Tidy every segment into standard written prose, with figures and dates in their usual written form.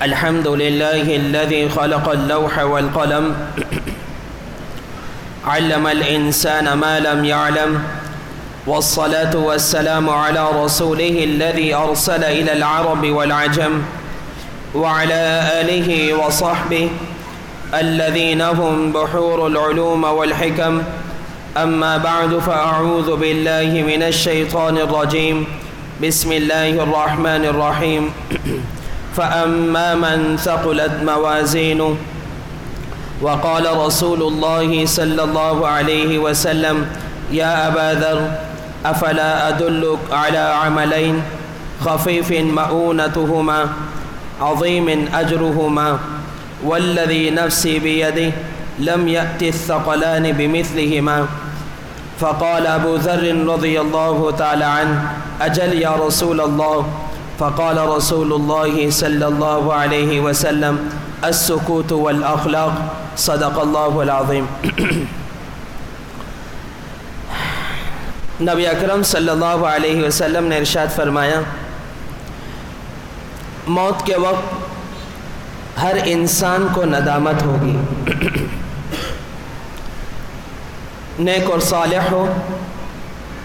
الحمد لله الذي خلق اللوح والقلم علم الإنسان ما لم يعلم، والصلاة والسلام على رسوله الذي أرسل إلى العرب والعجم وعلى آله وصحبه الذين هم بحور العلوم والحكم. أما بعد، فأعوذ بالله من الشيطان الرجيم. بسم الله الرحمن الرحيم. فأما من ثقلت موازينه، وقال رسول الله صلى الله عليه وسلم: يا أبا ذر، أفلا أدلك على عملين خفيف مؤونتهما عظيم أجرهما، والذي نفسي بيده لم يأت الثقلان بمثلهما. فقال أبو ذر رضي الله تعالى عنه: أجل يا رسول الله. فقال رسول الله صلى الله عليه وسلم: السكوت والأخلاق. صدق اللہ العظیم. نبی اکرم صلی اللہ علیہ وسلم نے ارشاد فرمایا، موت کے وقت ہر انسان کو ندامت ہوگی، نیک اور صالح ہو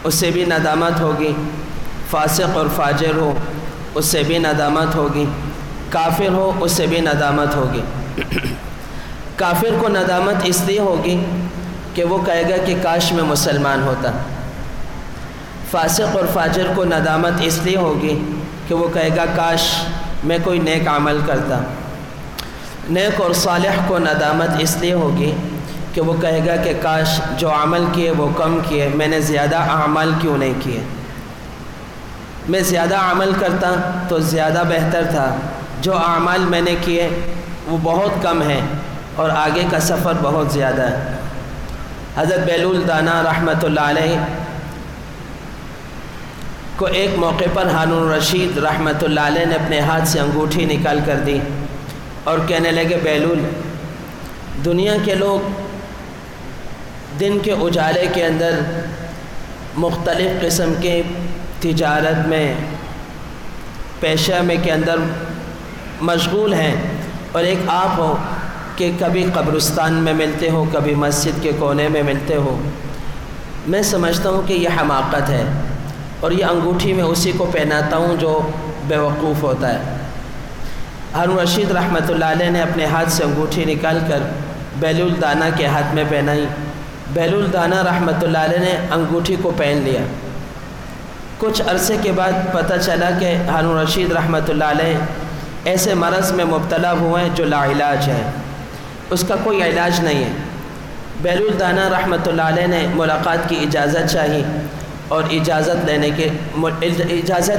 اسے بھی ندامت ہوگی، فاسق اور فاجر ہو اس سے بھی ندامت ہوگی، کافر ہو اس سے بھی ندامت ہوگی. کافر کو ندامت اس لیے ہوگی کہ وہ کہے گا کہ کاش میں مسلمان ہوتا. فاسق اور فاجر کو ندامت اس لیے ہوگی کہ وہ کہے گا کاش میں کوئی نیک عمل کرتا. نیک اور صالح کو ندامت اس لیے ہوگی کہ وہ کہے گا کہ کاش جو عمل کیے وہ کم کیے، میں نے زیادہ اعمال کیوں نہیں کیے. میں زیادہ عمل کرتا تو زیادہ بہتر تھا، جو اعمال میں نے کیے وہ بہت کم ہیں اور آگے کا سفر بہت زیادہ ہے. حضرت بیلول دانا رحمۃ اللہ علیہ کو ایک موقع پر ہارون رشید رحمۃ اللہ علیہ نے اپنے ہاتھ سے انگوٹھی نکال کر دی اور کہنے لگے: بیلول، دنیا کے لوگ دن کے اجالے کے اندر مختلف قسم کے تجارت میں، پیشہ میں کے اندر مشغول ہیں، اور ایک آپ ہو کہ کبھی قبرستان میں ملتے ہو، کبھی مسجد کے کونے میں ملتے ہو. میں سمجھتا ہوں کہ یہ حماقت ہے، اور یہ انگوٹھی میں اسی کو پہناتا ہوں جو بیوقوف ہوتا ہے. ہارون رشید رحمۃ اللہ علیہ نے اپنے ہاتھ سے انگوٹھی نکال کر بیلول دانا کے ہاتھ میں پہنائی. بیلول دانا رحمۃ اللہ علیہ نے انگوٹھی کو پہن لیا. کچھ عرصے کے بعد پتہ چلا کہ ہارون رشید رحمۃ اللہ علیہ ایسے مرض میں مبتلا ہوئے ہیں جو لا علاج ہے، اس کا کوئی علاج نہیں ہے. بیلول دانا رحمۃ اللہ علیہ نے ملاقات کی اجازت چاہی اور اجازت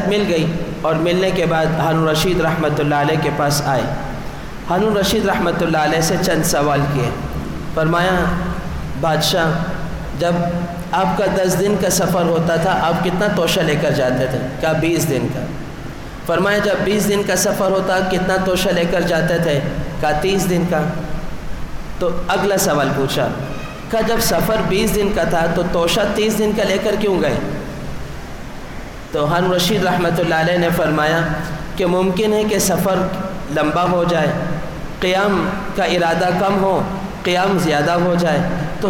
مل گئی، اور ملنے کے بعد ہارون رشید رحمۃ اللہ علیہ کے پاس آئے. ہارون رشید رحمۃ اللہ علیہ سے چند سوال کیے. فرمایا: بادشاہ، جب آپ کا 10 دن کا سفر ہوتا تھا آپ کتنا توشہ لے کر جاتے تھے؟ کہا 20 دن کا. فرمایا: جب 20 دن کا سفر ہوتا کتنا توشہ لے کر جاتے تھے؟ کہا 30 دن کا. تو اگلا سوال پوچھا، کہا جب سفر 20 دن کا تھا تو توشہ 30 دن کا لے کر کیوں گئے؟ تو ہارون رشید رحمۃ اللہ علیہ نے فرمایا کہ ممکن ہے کہ سفر لمبا ہو جائے، قیام کا ارادہ کم ہو، قیام زیادہ ہو جائے، تو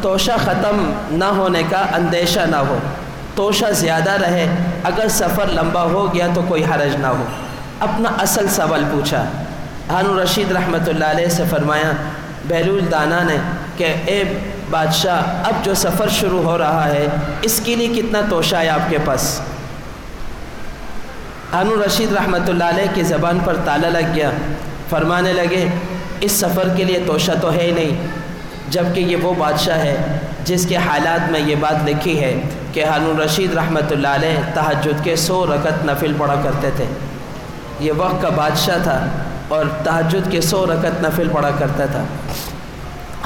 توشہ ختم نہ ہونے کا اندیشہ نہ ہو، توشہ زیادہ رہے، اگر سفر لمبا ہو گیا تو کوئی حرج نہ ہو. اپنا اصل سوال پوچھا. ہارون رشید رحمۃ اللہ علیہ سے فرمایا بیلول دانا نے کہ اے بادشاہ، اب جو سفر شروع ہو رہا ہے اس کے لیے کتنا توشہ ہے آپ کے پاس؟ ہارون رشید رحمۃ اللہ علیہ کی زبان پر تالا لگ گیا. فرمانے لگے: اس سفر کے لیے توشہ تو ہے ہی نہیں، جبکہ یہ وہ بادشاہ ہے جس کے حالات میں یہ بات لکھی ہے کہ ہارون رشید رحمۃ اللہ علیہ تہجد کے 100 رکعت نفل پڑھا کرتے تھے. یہ وقت کا بادشاہ تھا اور تہجد کے 100 رکعت نفل پڑھا کرتا تھا.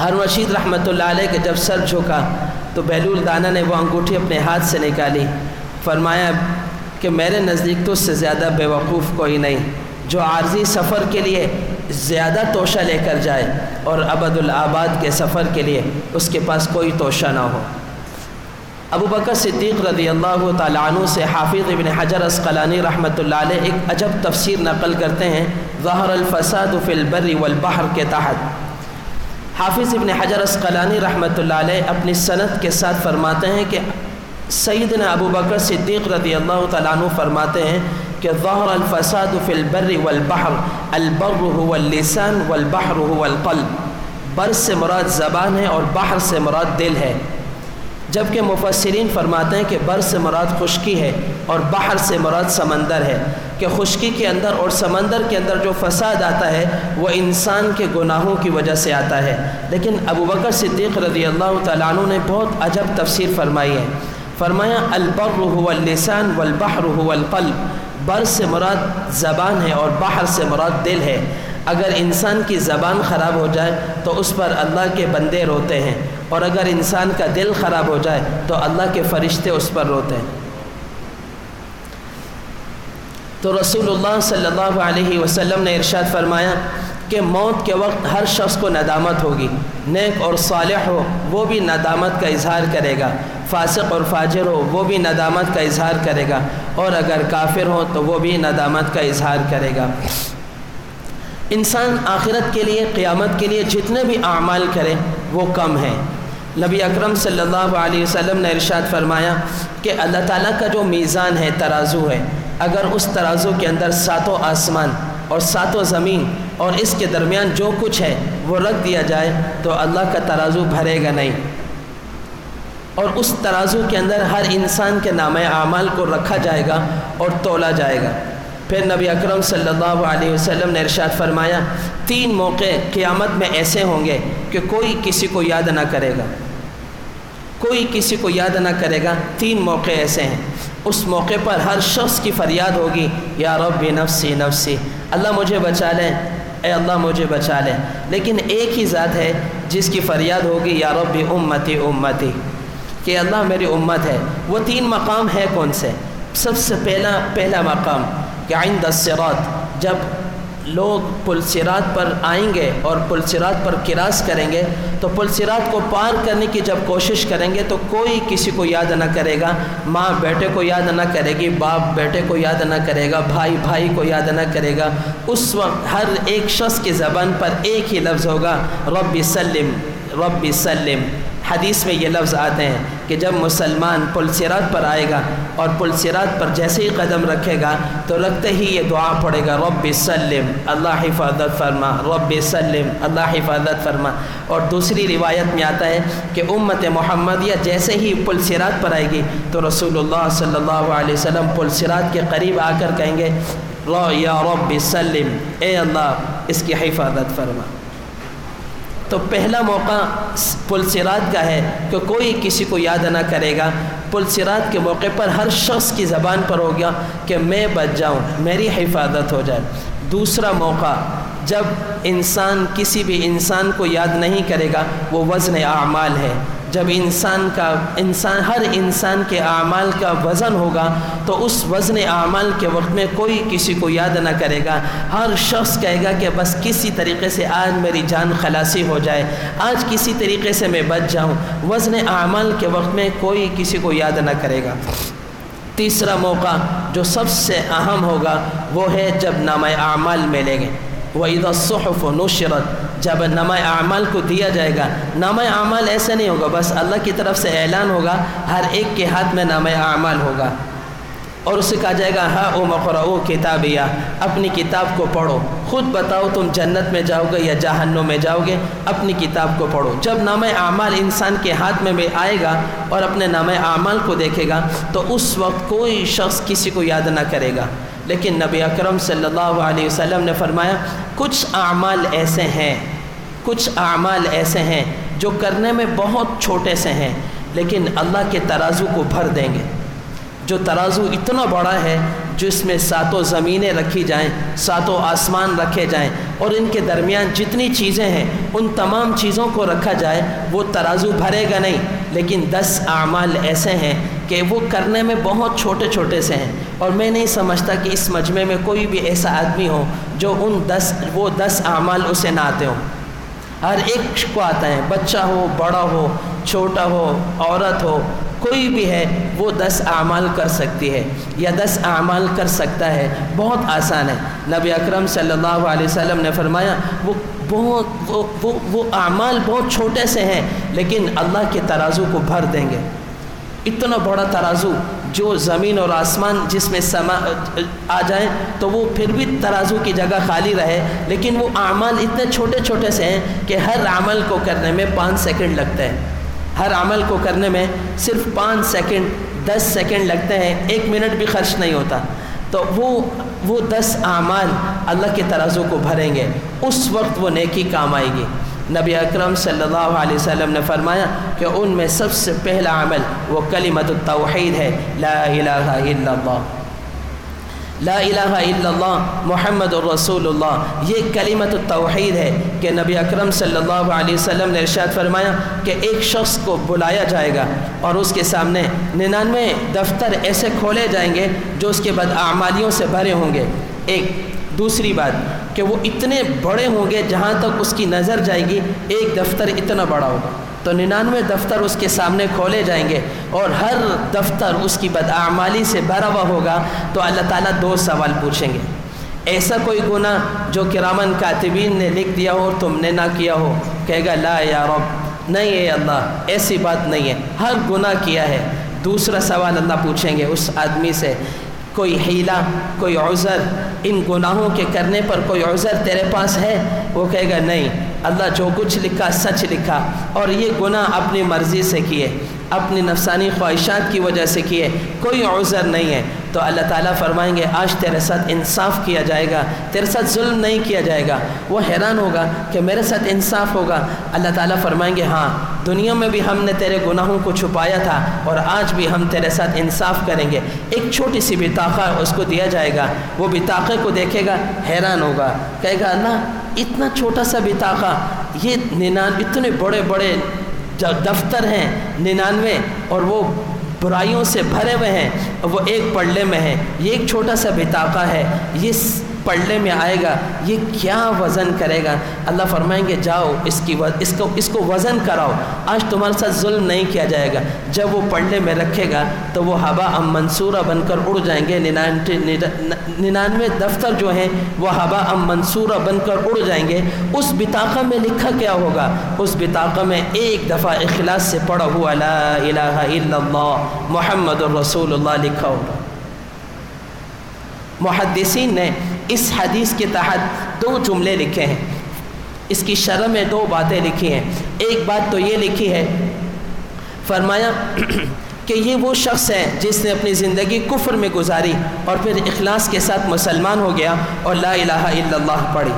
ہارون رشید رحمۃ اللہ علیہ کے جب سر جھکا تو بیلول دانا نے وہ انگوٹھی اپنے ہاتھ سے نکالی. فرمایا کہ میرے نزدیک تو اس سے زیادہ بیوقوف کوئی نہیں جو عارضی سفر کے لیے زیادہ توشہ لے کر جائے اور ابد الآباد کے سفر کے لیے اس کے پاس کوئی توشہ نہ ہو. ابو بکر صدیق رضی اللہ تعالیٰ عنہ سے حافظ ابن حجر عسقلانی رحمۃ اللہ علیہ ایک عجب تفسیر نقل کرتے ہیں ظہر الفساد فی البر والبحر کے تحت۔ حافظ ابن حجر عسقلانی رحمۃ اللہ علیہ اپنی سند کے ساتھ فرماتے ہیں کہ سیدنا ابو بکر صدیق رضی اللہ تعالیٰ عنہ فرماتے ہیں کہ ظہر الفساد فی البر والبحر، البر هو اللسان والبحر هو القلب، بر سے مراد زبان ہے اور بحر سے مراد دل ہے، جبکہ مفسرین فرماتے ہیں کہ بر سے مراد خشکی ہے اور بحر سے مراد سمندر ہے، کہ خشکی کے اندر اور سمندر کے اندر جو فساد آتا ہے وہ انسان کے گناہوں کی وجہ سے آتا ہے۔ لیکن ابو بکر صدیق رضی اللہ تعالیٰ عنہ نے بہت عجب تفسیر فرمائی ہے، فرمایا البر هو اللسان والبحر هو القلب، بر سے مراد زبان ہے اور بحر سے مراد دل ہے۔ اگر انسان کی زبان خراب ہو جائے تو اس پر اللہ کے بندے روتے ہیں، اور اگر انسان کا دل خراب ہو جائے تو اللہ کے فرشتے اس پر روتے ہیں۔ تو رسول اللہ صلی اللہ علیہ وسلم نے ارشاد فرمایا کہ موت کے وقت ہر شخص کو ندامت ہوگی، نیک اور صالح ہو وہ بھی ندامت کا اظہار کرے گا، فاسق اور فاجر ہو وہ بھی ندامت کا اظہار کرے گا، اور اگر کافر ہو تو وہ بھی ندامت کا اظہار کرے گا۔ انسان آخرت کے لیے، قیامت کے لیے جتنے بھی اعمال کرے وہ کم ہیں۔ نبی اکرم صلی اللہ علیہ وسلم نے ارشاد فرمایا کہ اللہ تعالیٰ کا جو میزان ہے، ترازو ہے، اگر اس ترازو کے اندر ساتوں آسمان اور ساتوں زمین اور اس کے درمیان جو کچھ ہے وہ رکھ دیا جائے تو اللہ کا ترازو بھرے گا نہیں، اور اس ترازو کے اندر ہر انسان کے نامہ اعمال کو رکھا جائے گا اور تولا جائے گا۔ پھر نبی اکرم صلی اللہ علیہ وسلم نے ارشاد فرمایا 3 موقع قیامت میں ایسے ہوں گے کہ کوئی کسی کو یاد نہ کرے گا، کوئی کسی کو یاد نہ کرے گا۔ 3 موقع ایسے ہیں، اس موقع پر ہر شخص کی فریاد ہوگی یا رب نفسی نفسی، اللہ مجھے بچا لے، اے اللہ مجھے بچا لے، لیکن ایک ہی ذات ہے جس کی فریاد ہوگی یا رب امتی امتی، کہ اللہ میری امت ہے۔ وہ 3 مقام ہے کون سے؟ سب سے پہلا مقام کہ عند الصراط، جب لوگ پل صراط پر آئیں گے اور پل صراط پر کراس کریں گے تو پل صراط کو پار کرنے کی جب کوشش کریں گے تو کوئی کسی کو یاد نہ کرے گا، ماں بیٹے کو یاد نہ کرے گی، باپ بیٹے کو یاد نہ کرے گا، بھائی بھائی کو یاد نہ کرے گا۔ اس وقت ہر ایک شخص کی زبان پر ایک ہی لفظ ہوگا رب سلم رب سلم۔ حدیث میں یہ لفظ آتے ہیں کہ جب مسلمان پل صراط پر آئے گا اور پل صراط پر جیسے ہی قدم رکھے گا تو رکھتے ہی یہ دعا پڑھے گا رب سلم، اللہ حفاظت فرما، رب سلم، اللہ حفاظت فرما۔ اور دوسری روایت میں آتا ہے کہ امت محمدیہ جیسے ہی پل صراط پر آئے گی تو رسول اللہ صلی اللہ علیہ وسلم پل صراط کے قریب آ کر کہیں گے یا رب سلم، اے اللہ اس کی حفاظت فرما۔ تو پہلا موقع پل صراط کا ہے کہ کوئی کسی کو یاد نہ کرے گا۔ پل صراط کے موقع پر ہر شخص کی زبان پر ہو گیا کہ میں بچ جاؤں، میری حفاظت ہو جائے۔ دوسرا موقع جب انسان کسی بھی انسان کو یاد نہیں کرے گا، وہ وزن اعمال ہے۔ جب ہر انسان کے اعمال کا وزن ہوگا تو اس وزن اعمال کے وقت میں کوئی کسی کو یاد نہ کرے گا، ہر شخص کہے گا کہ بس کسی طریقے سے آج میری جان خلاصی ہو جائے، آج کسی طریقے سے میں بچ جاؤں۔ وزن اعمال کے وقت میں کوئی کسی کو یاد نہ کرے گا۔ تیسرا موقع جو سب سے اہم ہوگا وہ ہے جب نامہ اعمال ملیں گے۔ وَإِذَا الصُّحُفُ نُشِرَتْ، جب نامہ اعمال کو دیا جائے گا، نامہ اعمال ایسے نہیں ہوگا بس اللہ کی طرف سے اعلان ہوگا، ہر ایک کے ہاتھ میں نامہ اعمال ہوگا اور اسے کہا جائے گا ہاں اقرؤوا کتابیہ، اپنی کتاب کو پڑھو، خود بتاؤ تم جنت میں جاؤ گے یا جہنم میں جاؤ گے، اپنی کتاب کو پڑھو۔ جب نامہ اعمال انسان کے ہاتھ میں آئے گا اور اپنے نامہ اعمال کو دیکھے گا تو اس وقت کوئی شخص کسی کو یاد نہ کرے گا۔ لیکن نبی اکرم صلی اللہ علیہ وسلم نے فرمایا کچھ اعمال ایسے ہیں جو کرنے میں بہت چھوٹے سے ہیں لیکن اللہ کے ترازو کو بھر دیں گے۔ جو ترازو اتنا بڑا ہے جس میں ساتوں زمینیں رکھی جائیں، ساتوں آسمان رکھے جائیں اور ان کے درمیان جتنی چیزیں ہیں ان تمام چیزوں کو رکھا جائے، وہ ترازو بھرے گا نہیں۔ لیکن 10 اعمال ایسے ہیں کہ وہ کرنے میں بہت چھوٹے چھوٹے سے ہیں، اور میں نہیں سمجھتا کہ اس مجمع میں کوئی بھی ایسا آدمی ہو جو وہ 10 اعمال اسے نہ آتے ہوں۔ ہر ایک کو آتا ہے، بچہ ہو، بڑا ہو، چھوٹا ہو، عورت ہو، کوئی بھی ہے وہ 10 اعمال کر سکتی ہے یا 10 اعمال کر سکتا ہے، بہت آسان ہے۔ نبی اکرم صلی اللہ علیہ وسلم نے فرمایا وہ اعمال بہت چھوٹے سے ہیں لیکن اللہ کے ترازو کو بھر دیں گے۔ اتنا بڑا ترازو جو زمین اور آسمان جس میں آ جائیں تو وہ پھر بھی ترازو کی جگہ خالی رہے، لیکن وہ اعمال اتنے چھوٹے چھوٹے سے ہیں کہ ہر عمل کو کرنے میں 5 سیکنڈ لگتا ہے۔ ہر عمل کو کرنے میں صرف 5 سیکنڈ 10 سیکنڈ لگتے ہیں، 1 منٹ بھی خرچ نہیں ہوتا۔ تو وہ 10 اعمال اللہ کے ترازو کو بھریں گے، اس وقت وہ نیکی کام آئے گی۔ نبی اکرم صلی اللہ علیہ وسلم نے فرمایا کہ ان میں سب سے پہلا عمل وہ کلمۃ التوحید ہے، لا الہ الا اللہ، لا الہ الا اللہ محمد الرسول اللہ۔ یہ کلمۃ التوحید ہے کہ نبی اکرم صلی اللہ علیہ وسلم نے ارشاد فرمایا کہ ایک شخص کو بلایا جائے گا اور اس کے سامنے 99 دفتر ایسے کھولے جائیں گے جو اس کے بداعمالیوں سے بھرے ہوں گے۔ دوسری بات کہ وہ اتنے بڑے ہوں گے جہاں تک اس کی نظر جائے گی ایک دفتر اتنا بڑا ہوگا، تو 99 دفتر اس کے سامنے کھولے جائیں گے اور ہر دفتر اس کی بداعمالی سے بھرا ہوا ہوگا، تو اللہ تعالیٰ 2 سوال پوچھیں گے۔ ایسا کوئی گناہ جو کرامن کاتبین نے لکھ دیا ہو تم نے نہ کیا ہو؟ کہے گا لا یا رب، نہیں ہے اللہ، ایسی بات نہیں ہے، ہر گناہ کیا ہے۔ دوسرا سوال اللہ پوچھیں گے اس آدمی سے، کوئی حیلہ، کوئی عذر، ان گناہوں کے کرنے پر کوئی عذر تیرے پاس ہے؟ وہ کہے گا نہیں اللہ، جو کچھ لکھا سچ لکھا، اور یہ گناہ اپنی مرضی سے کیے، اپنی نفسانی خواہشات کی وجہ سے کیے، کوئی عذر نہیں ہے۔ تو اللہ تعالیٰ فرمائیں گے آج تیرے ساتھ انصاف کیا جائے گا، تیرے ساتھ ظلم نہیں کیا جائے گا۔ وہ حیران ہوگا کہ میرے ساتھ انصاف ہوگا۔ اللہ تعالیٰ فرمائیں گے ہاں، دنیا میں بھی ہم نے تیرے گناہوں کو چھپایا تھا اور آج بھی ہم تیرے ساتھ انصاف کریں گے۔ ایک چھوٹی سی بطاقہ اس کو دیا جائے گا، وہ بطاقے کو دیکھے گا، حیران ہوگا، کہے گا اللہ اتنا چھوٹا سا بطاقہ، یہ 99 اتنے بڑے بڑے دفتر ہیں 99 اور وہ برائیوں سے بھرے ہوئے ہیں، وہ ایک پلڑے میں ہے، یہ ایک چھوٹا سا بطاقہ ہے، یہ پلڑے میں آئے گا، یہ کیا وزن کرے گا؟ اللہ فرمائیں گے جاؤ اس کو وزن کراؤ، آج تمہارے ساتھ ظلم نہیں کیا جائے گا۔ جب وہ پلڑے میں رکھے گا تو وہ ہبا منصورہ بن کر اڑ جائیں گے، 99 دفتر جو ہیں وہ ہبا منصورہ بن کر اڑ جائیں گے۔ اس بطاقہ میں لکھا کیا ہوگا؟ اس بطاقہ میں ایک دفعہ اخلاص سے پڑھا ہوا لا الہ الا اللہ محمد الرسول اللہ لکھا ہوگا۔ محدثین نے اس حدیث کے تحت 2 جملے لکھے ہیں، اس کی شرح میں 2 باتیں لکھی ہیں۔ ایک بات تو یہ لکھی ہے، فرمایا کہ یہ وہ شخص ہے جس نے اپنی زندگی کفر میں گزاری اور پھر اخلاص کے ساتھ مسلمان ہو گیا اور لا الہ الا اللہ پڑھی۔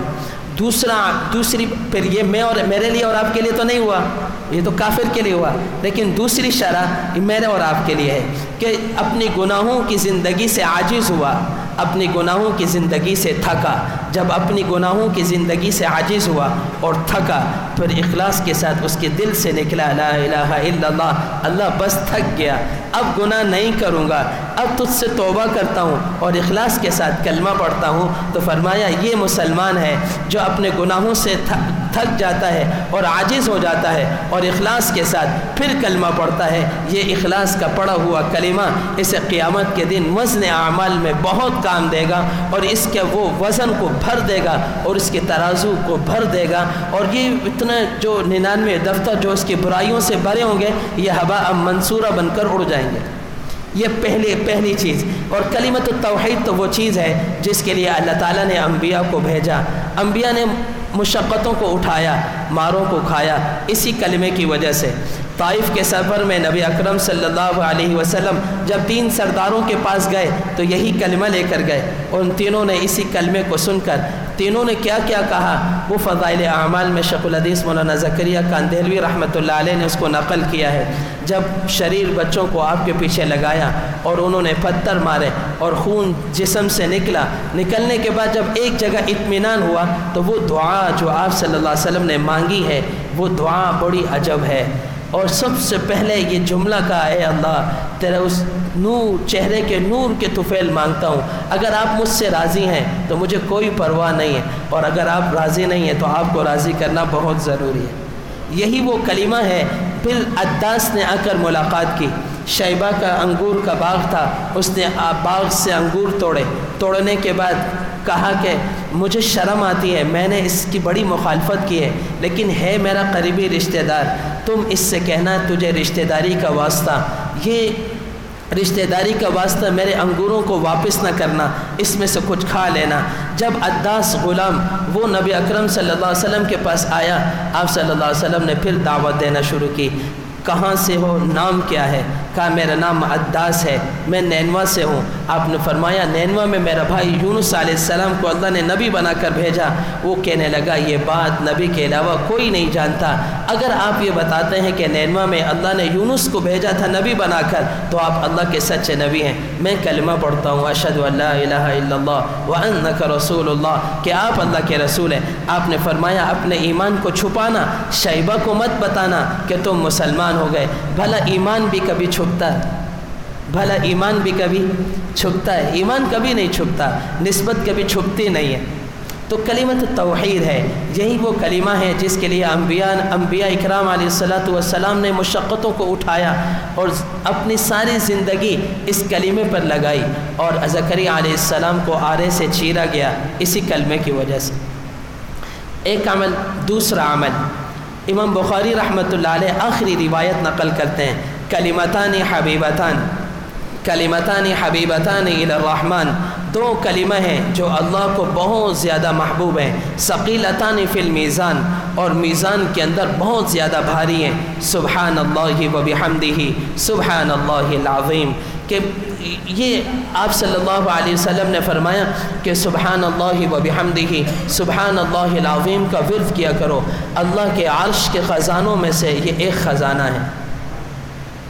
دوسری پھر یہ میں اور میرے لیے اور آپ کے لیے تو نہیں ہوا، یہ تو کافر کے لیے ہوا، لیکن دوسری شرح میرے اور آپ کے لیے ہے کہ اپنی گناہوں کی زندگی سے عاجز ہوا، اپنی گناہوں کی زندگی سے تھکا۔ جب اپنی گناہوں کی زندگی سے عاجز ہوا اور تھکا، پھر اخلاص کے ساتھ اس کے دل سے نکلا لا الہ الا اللہ، اللہ بس تھک گیا، اب گناہ نہیں کروں گا، اب تجھ سے توبہ کرتا ہوں اور اخلاص کے ساتھ کلمہ پڑھتا ہوں۔ تو فرمایا یہ مسلمان ہے جو اپنے گناہوں سے تھک جاتا ہے اور عاجز ہو جاتا ہے اور اخلاص کے ساتھ پھر کلمہ پڑھتا ہے۔ یہ اخلاص کا پڑھا ہوا کلمہ اسے قیامت کے دن وزن اعمال میں بہت کام دے گا اور اس کے وہ وزن کو بھر دے گا اور اس کے ترازو کو بھر دے گا، اور یہ اتنا جو 99 دفتر جو اس کی برائیوں سے بھرے ہوں گے یہ ہباء منصورہ بن کر اڑ جائیں گے۔ یہ پہلی چیز۔ اور کلمۃ التوحید تو وہ چیز ہے جس کے لیے اللہ تعالیٰ نے انبیاء کو بھیجا، انبیاء نے مشقتوں کو اٹھایا، ماروں کو کھایا اسی کلمے کی وجہ سے۔ طائف کے سفر میں نبی اکرم صلی اللہ علیہ وسلم جب 3 سرداروں کے پاس گئے تو یہی کلمہ لے کر گئے، ان تینوں نے اسی کلمے کو سن کر تینوں نے کیا کیا کہا وہ فضائل اعمال میں شیخ الحدیث مولانا زکریا کاندھلوی رحمۃ اللہ علیہ نے اس کو نقل کیا ہے۔ جب شریر بچوں کو آپ کے پیچھے لگایا اور انہوں نے پتھر مارے اور خون جسم سے نکلنے کے بعد جب ایک جگہ اطمینان ہوا تو وہ دعا جو آپ صلی اللہ علیہ وسلم نے مانگی ہے وہ دعا بڑی عجب ہے، اور سب سے پہلے یہ جملہ کہا اے اللہ تیرے اس نور چہرے کے نور کے طفیل مانگتا ہوں، اگر آپ مجھ سے راضی ہیں تو مجھے کوئی پرواہ نہیں ہے، اور اگر آپ راضی نہیں ہیں تو آپ کو راضی کرنا بہت ضروری ہے۔ یہی وہ کلمہ ہے۔ پھر عداس نے آ کر ملاقات کی، شیبہ کا انگور کا باغ تھا، اس نے باغ سے انگور توڑنے کے بعد کہا کہ مجھے شرم آتی ہے، میں نے اس کی بڑی مخالفت کی ہے، لیکن ہے میرا قریبی رشتہ دار، تم اس سے کہنا تجھے رشتہ داری کا واسطہ، یہ رشتہ داری کا واسطہ میرے انگوروں کو واپس نہ کرنا، اس میں سے کچھ کھا لینا۔ جب عداس غلام وہ نبی اکرم صلی اللہ علیہ وسلم کے پاس آیا، آپ صلی اللہ علیہ وسلم نے پھر دعوت دینا شروع کی۔ کہاں سے ہو، نام کیا ہے؟ کہا میرا نام عداس ہے، میں نینوا سے ہوں۔ آپ نے فرمایا نینوا میں میرا بھائی یونس علیہ السلام کو اللہ نے نبی بنا کر بھیجا۔ وہ کہنے لگا یہ بات نبی کے علاوہ کوئی نہیں جانتا، اگر آپ یہ بتاتے ہیں کہ نینوا میں اللہ نے یونس کو بھیجا تھا نبی بنا کر تو آپ اللہ کے سچے نبی ہیں۔ میں کلمہ پڑھتا ہوں اشہد ان لا الہ الا اللہ وانک رسول اللہ، کہ آپ اللہ کے رسول ہیں۔ آپ نے فرمایا اپنے ایمان کو چھپانا، شیبہ کو مت بتانا کہ تم مسلمان ہو گئے۔ بھلا ایمان بھی کبھی چھپتا ہے؟ بھلا ایمان بھی کبھی چھپتا ہے؟ ایمان کبھی نہیں چھپتا، نسبت کبھی چھپتی نہیں ہے۔ تو کلمۃ توحید ہے، یہی وہ کلمہ ہے جس کے لیے انبیاء اکرام علیہ الصلوۃ والسلام نے مشقتوں کو اٹھایا اور اپنی ساری زندگی اس کلمے پر لگائی، اور زکریا علیہ السلام کو آرے سے چیرا گیا اسی کلمے کی وجہ سے۔ ایک عمل، دوسرا عمل، امام بخاری رحمۃ اللہ علیہ آخری روایت نقل کرتے ہیں، کلمتان حبیبتان الی الرحمن، دو کلمہ ہیں جو اللہ کو بہت زیادہ محبوب ہیں، ثقیلتان فی المیزان، اور میزان کے اندر بہت زیادہ بھاری ہیں، سبحان اللہ و بحمدہ سبحان اللہ العظیم، کہ یہ آپ صلی اللہ علیہ وسلم نے فرمایا کہ سبحان اللہ و بحمدہ سبحان اللہ العظیم کا ورد کیا کرو۔ اللہ کے عرش کے خزانوں میں سے یہ ایک خزانہ ہے،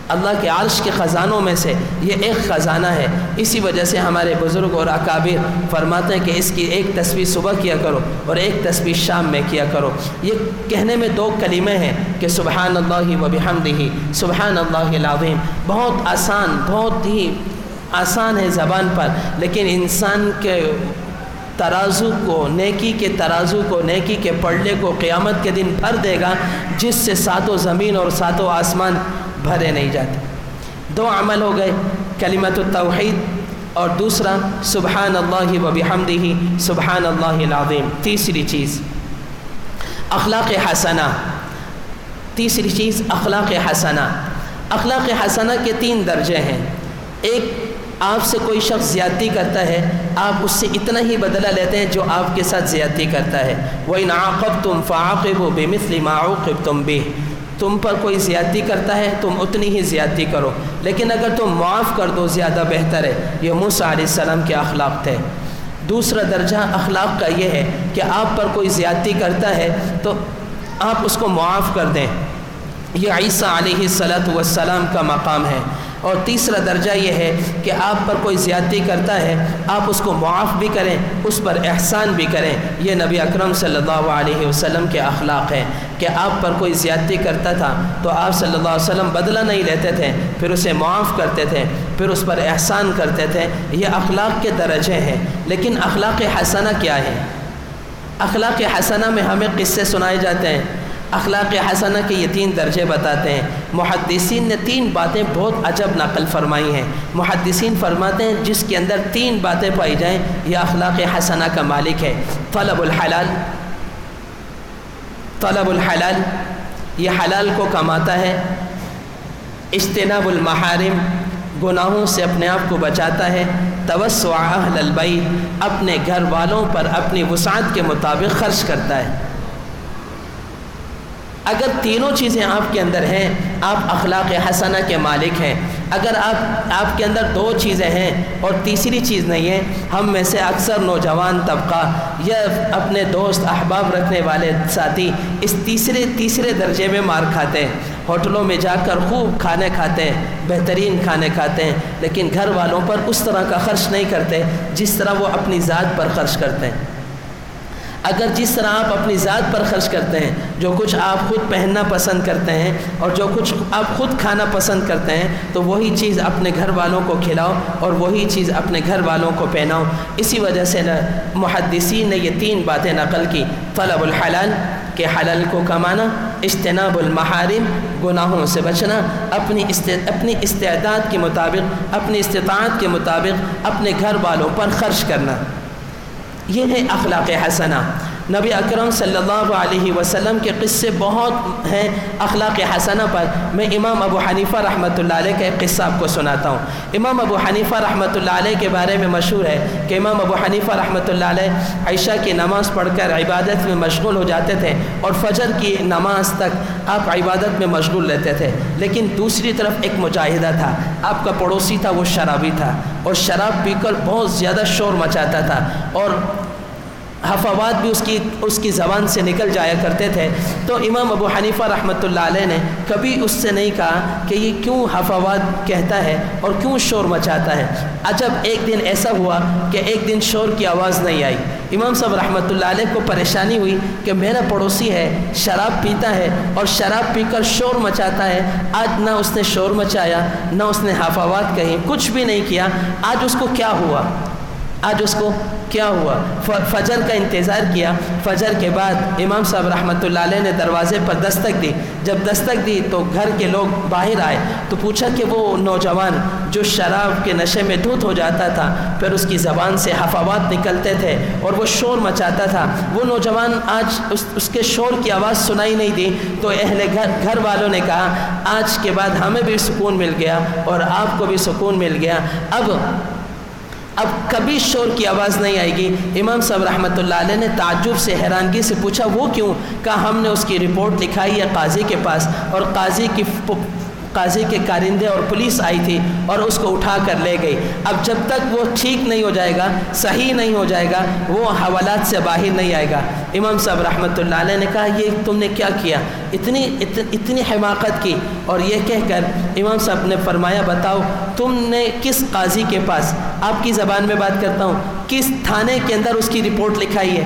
اللہ کے عرش کے خزانوں میں سے یہ ایک خزانہ ہے۔ اسی وجہ سے ہمارے بزرگ اور اکابر فرماتے ہیں کہ اس کی ایک تسبیح صبح کیا کرو اور ایک تسبیح شام میں کیا کرو۔ یہ کہنے میں دو کلمے ہیں کہ سبحان اللہ و بحمدہ سبحان اللہ العظیم، بہت آسان، بہت ہی آسان ہے زبان پر، لیکن انسان کے ترازو کو، نیکی کے ترازو کو، نیکی کے پلڑے کو قیامت کے دن بھر دے گا، جس سے ساتوں زمین اور ساتوں آسمان بھرے نہیں جاتے۔ دو عمل ہو گئے، کلمۃ التوحید اور دوسرا سبحان اللہ و بحمدہ سبحان اللہ العظیم۔ تیسری چیز اخلاق حسنہ، تیسری چیز اخلاق حسنہ۔ اخلاق حسنہ کے تین درجے ہیں۔ ایک، آپ سے کوئی شخص زیادتی کرتا ہے، آپ اس سے اتنا ہی بدلہ لیتے ہیں جو آپ کے ساتھ زیادتی کرتا ہے۔ وَإِنْ عَاقَبْتُمْ فَعَاقِبُوا بِمِثْلِ مَا عُوقِبْتُمْ بِهِ، تم پر کوئی زیادتی کرتا ہے تم اتنی ہی زیادتی کرو، لیکن اگر تم معاف کر دو زیادہ بہتر ہے۔ یہ موسیٰ علیہ السلام کے اخلاق تھے۔ دوسرا درجہ اخلاق کا یہ ہے کہ آپ پر کوئی زیادتی کرتا ہے تو آپ اس کو معاف کر دیں، یہ عیسیٰ علیہ السلام کا مقام ہے۔ اور تیسرا درجہ یہ ہے کہ آپ پر کوئی زیادتی کرتا ہے آپ اس کو معاف بھی کریں، اس پر احسان بھی کریں۔ یہ نبی اکرم صلی اللہ علیہ وسلم کے اخلاق ہیں کہ آپ پر کوئی زیادتی کرتا تھا تو آپ صلی اللہ علیہ وسلم بدلہ نہیں لیتے تھے، پھر اسے معاف کرتے تھے، پھر اس پر احسان کرتے تھے۔ یہ اخلاق کے درجے ہیں۔ لیکن اخلاق حسنہ کیا ہے؟ اخلاق حسنہ میں ہمیں قصے سنائے جاتے ہیں۔ اخلاق حسنہ کے یہ تین درجے بتاتے ہیں۔ محدثین نے تین باتیں بہت عجب نقل فرمائی ہیں۔ محدثین فرماتے ہیں جس کے اندر تین باتیں پائی جائیں یہ اخلاق حسنہ کا مالک ہے۔ طلب الحلال، طلب الحلال، یہ حلال کو کماتا ہے۔ اجتناب المحارم، گناہوں سے اپنے آپ کو بچاتا ہے۔ توسع اہل البیت، اپنے گھر والوں پر اپنی وسعت کے مطابق خرچ کرتا ہے۔ اگر تینوں چیزیں آپ کے اندر ہیں آپ اخلاق حسنہ کے مالک ہیں۔ اگر آپ کے اندر دو چیزیں ہیں اور تیسری چیز نہیں ہے، ہم میں سے اکثر نوجوان طبقہ یا اپنے دوست احباب رکھنے والے ساتھی اس تیسرے درجے میں مار کھاتے ہیں۔ ہوٹلوں میں جا کر خوب کھانے کھاتے ہیں، بہترین کھانے کھاتے ہیں، لیکن گھر والوں پر اس طرح کا خرچ نہیں کرتے جس طرح وہ اپنی ذات پر خرچ کرتے ہیں۔ اگر جس طرح آپ اپنی ذات پر خرچ کرتے ہیں، جو کچھ آپ خود پہننا پسند کرتے ہیں اور جو کچھ آپ خود کھانا پسند کرتے ہیں، تو وہی چیز اپنے گھر والوں کو کھلاؤ اور وہی چیز اپنے گھر والوں کو پہناؤ۔ اسی وجہ سے محدثین نے یہ تین باتیں نقل کی، طلب الحلال، کہ حلال کو کمانا، اجتناب المحارم گناہوں سے بچنا، اپنی استعداد کے مطابق، اپنی استطاعت کے مطابق اپنے گھر والوں پر خرچ کرنا، یہ ہے اخلاق حسنہ۔ نبی اکرم صلی اللہ علیہ وسلم کے قصے بہت ہیں اخلاق حسنہ پر۔ میں امام ابو حنیفہ رحمۃ اللہ علیہ کا ایک قصہ آپ کو سناتا ہوں۔ امام ابو حنیفہ رحمۃ اللہ علیہ کے بارے میں مشہور ہے کہ امام ابو حنیفہ رحمۃ اللہ علیہ عشاء کی نماز پڑھ کر عبادت میں مشغول ہو جاتے تھے اور فجر کی نماز تک آپ عبادت میں مشغول رہتے تھے، لیکن دوسری طرف ایک مجاہدہ تھا، آپ کا پڑوسی تھا، وہ شرابی تھا اور شراب پی کر بہت زیادہ شور مچاتا تھا اور حفوات بھی اس کی زبان سے نکل جایا کرتے تھے۔ تو امام ابو حنیفہ رحمۃ اللہ علیہ نے کبھی اس سے نہیں کہا کہ یہ کیوں حفوات کہتا ہے اور کیوں شور مچاتا ہے۔ عجب، ایک دن ایسا ہوا کہ ایک دن شور کی آواز نہیں آئی۔ امام صاحب رحمۃ اللہ علیہ کو پریشانی ہوئی کہ میرا پڑوسی ہے، شراب پیتا ہے اور شراب پی کر شور مچاتا ہے، آج نہ اس نے شور مچایا نہ اس نے حفوات کہیں، کچھ بھی نہیں کیا، آج اس کو کیا ہوا؟ فجر کا انتظار کیا۔ فجر کے بعد امام صاحب رحمۃ اللہ علیہ نے دروازے پر دستک دی۔ جب دستک دی تو گھر کے لوگ باہر آئے تو پوچھا کہ وہ نوجوان جو شراب کے نشے میں دھت ہو جاتا تھا، پھر اس کی زبان سے حفوات نکلتے تھے اور وہ شور مچاتا تھا، وہ نوجوان آج اس کے شور کی آواز سنائی نہیں دی۔ تو اہل گھر والوں نے کہا آج کے بعد ہمیں بھی سکون مل گیا اور آپ کو بھی سکون مل گیا، اب کبھی شور کی آواز نہیں آئے گی۔ امام صاحب رحمۃ اللہ علیہ نے تعجب سے، حیرانگی سے پوچھا وہ کیوں؟ کہا ہم نے اس کی رپورٹ لکھائی ہے قاضی کے پاس اور قاضی کے کارندے اور پولیس آئی تھی اور اس کو اٹھا کر لے گئی۔ اب جب تک وہ ٹھیک نہیں ہو جائے گا، صحیح نہیں ہو جائے گا، وہ حوالات سے باہر نہیں آئے گا۔ امام صاحب رحمۃ اللہ علیہ نے کہا یہ تم نے کیا کیا، اتنی حماقت کی، اور یہ کہہ کر امام صاحب نے فرمایا بتاؤ تم نے کس قاضی کے پاس، آپ کی زبان میں بات کرتا ہوں، کس تھانے کے اندر اس کی رپورٹ لکھائی ہے؟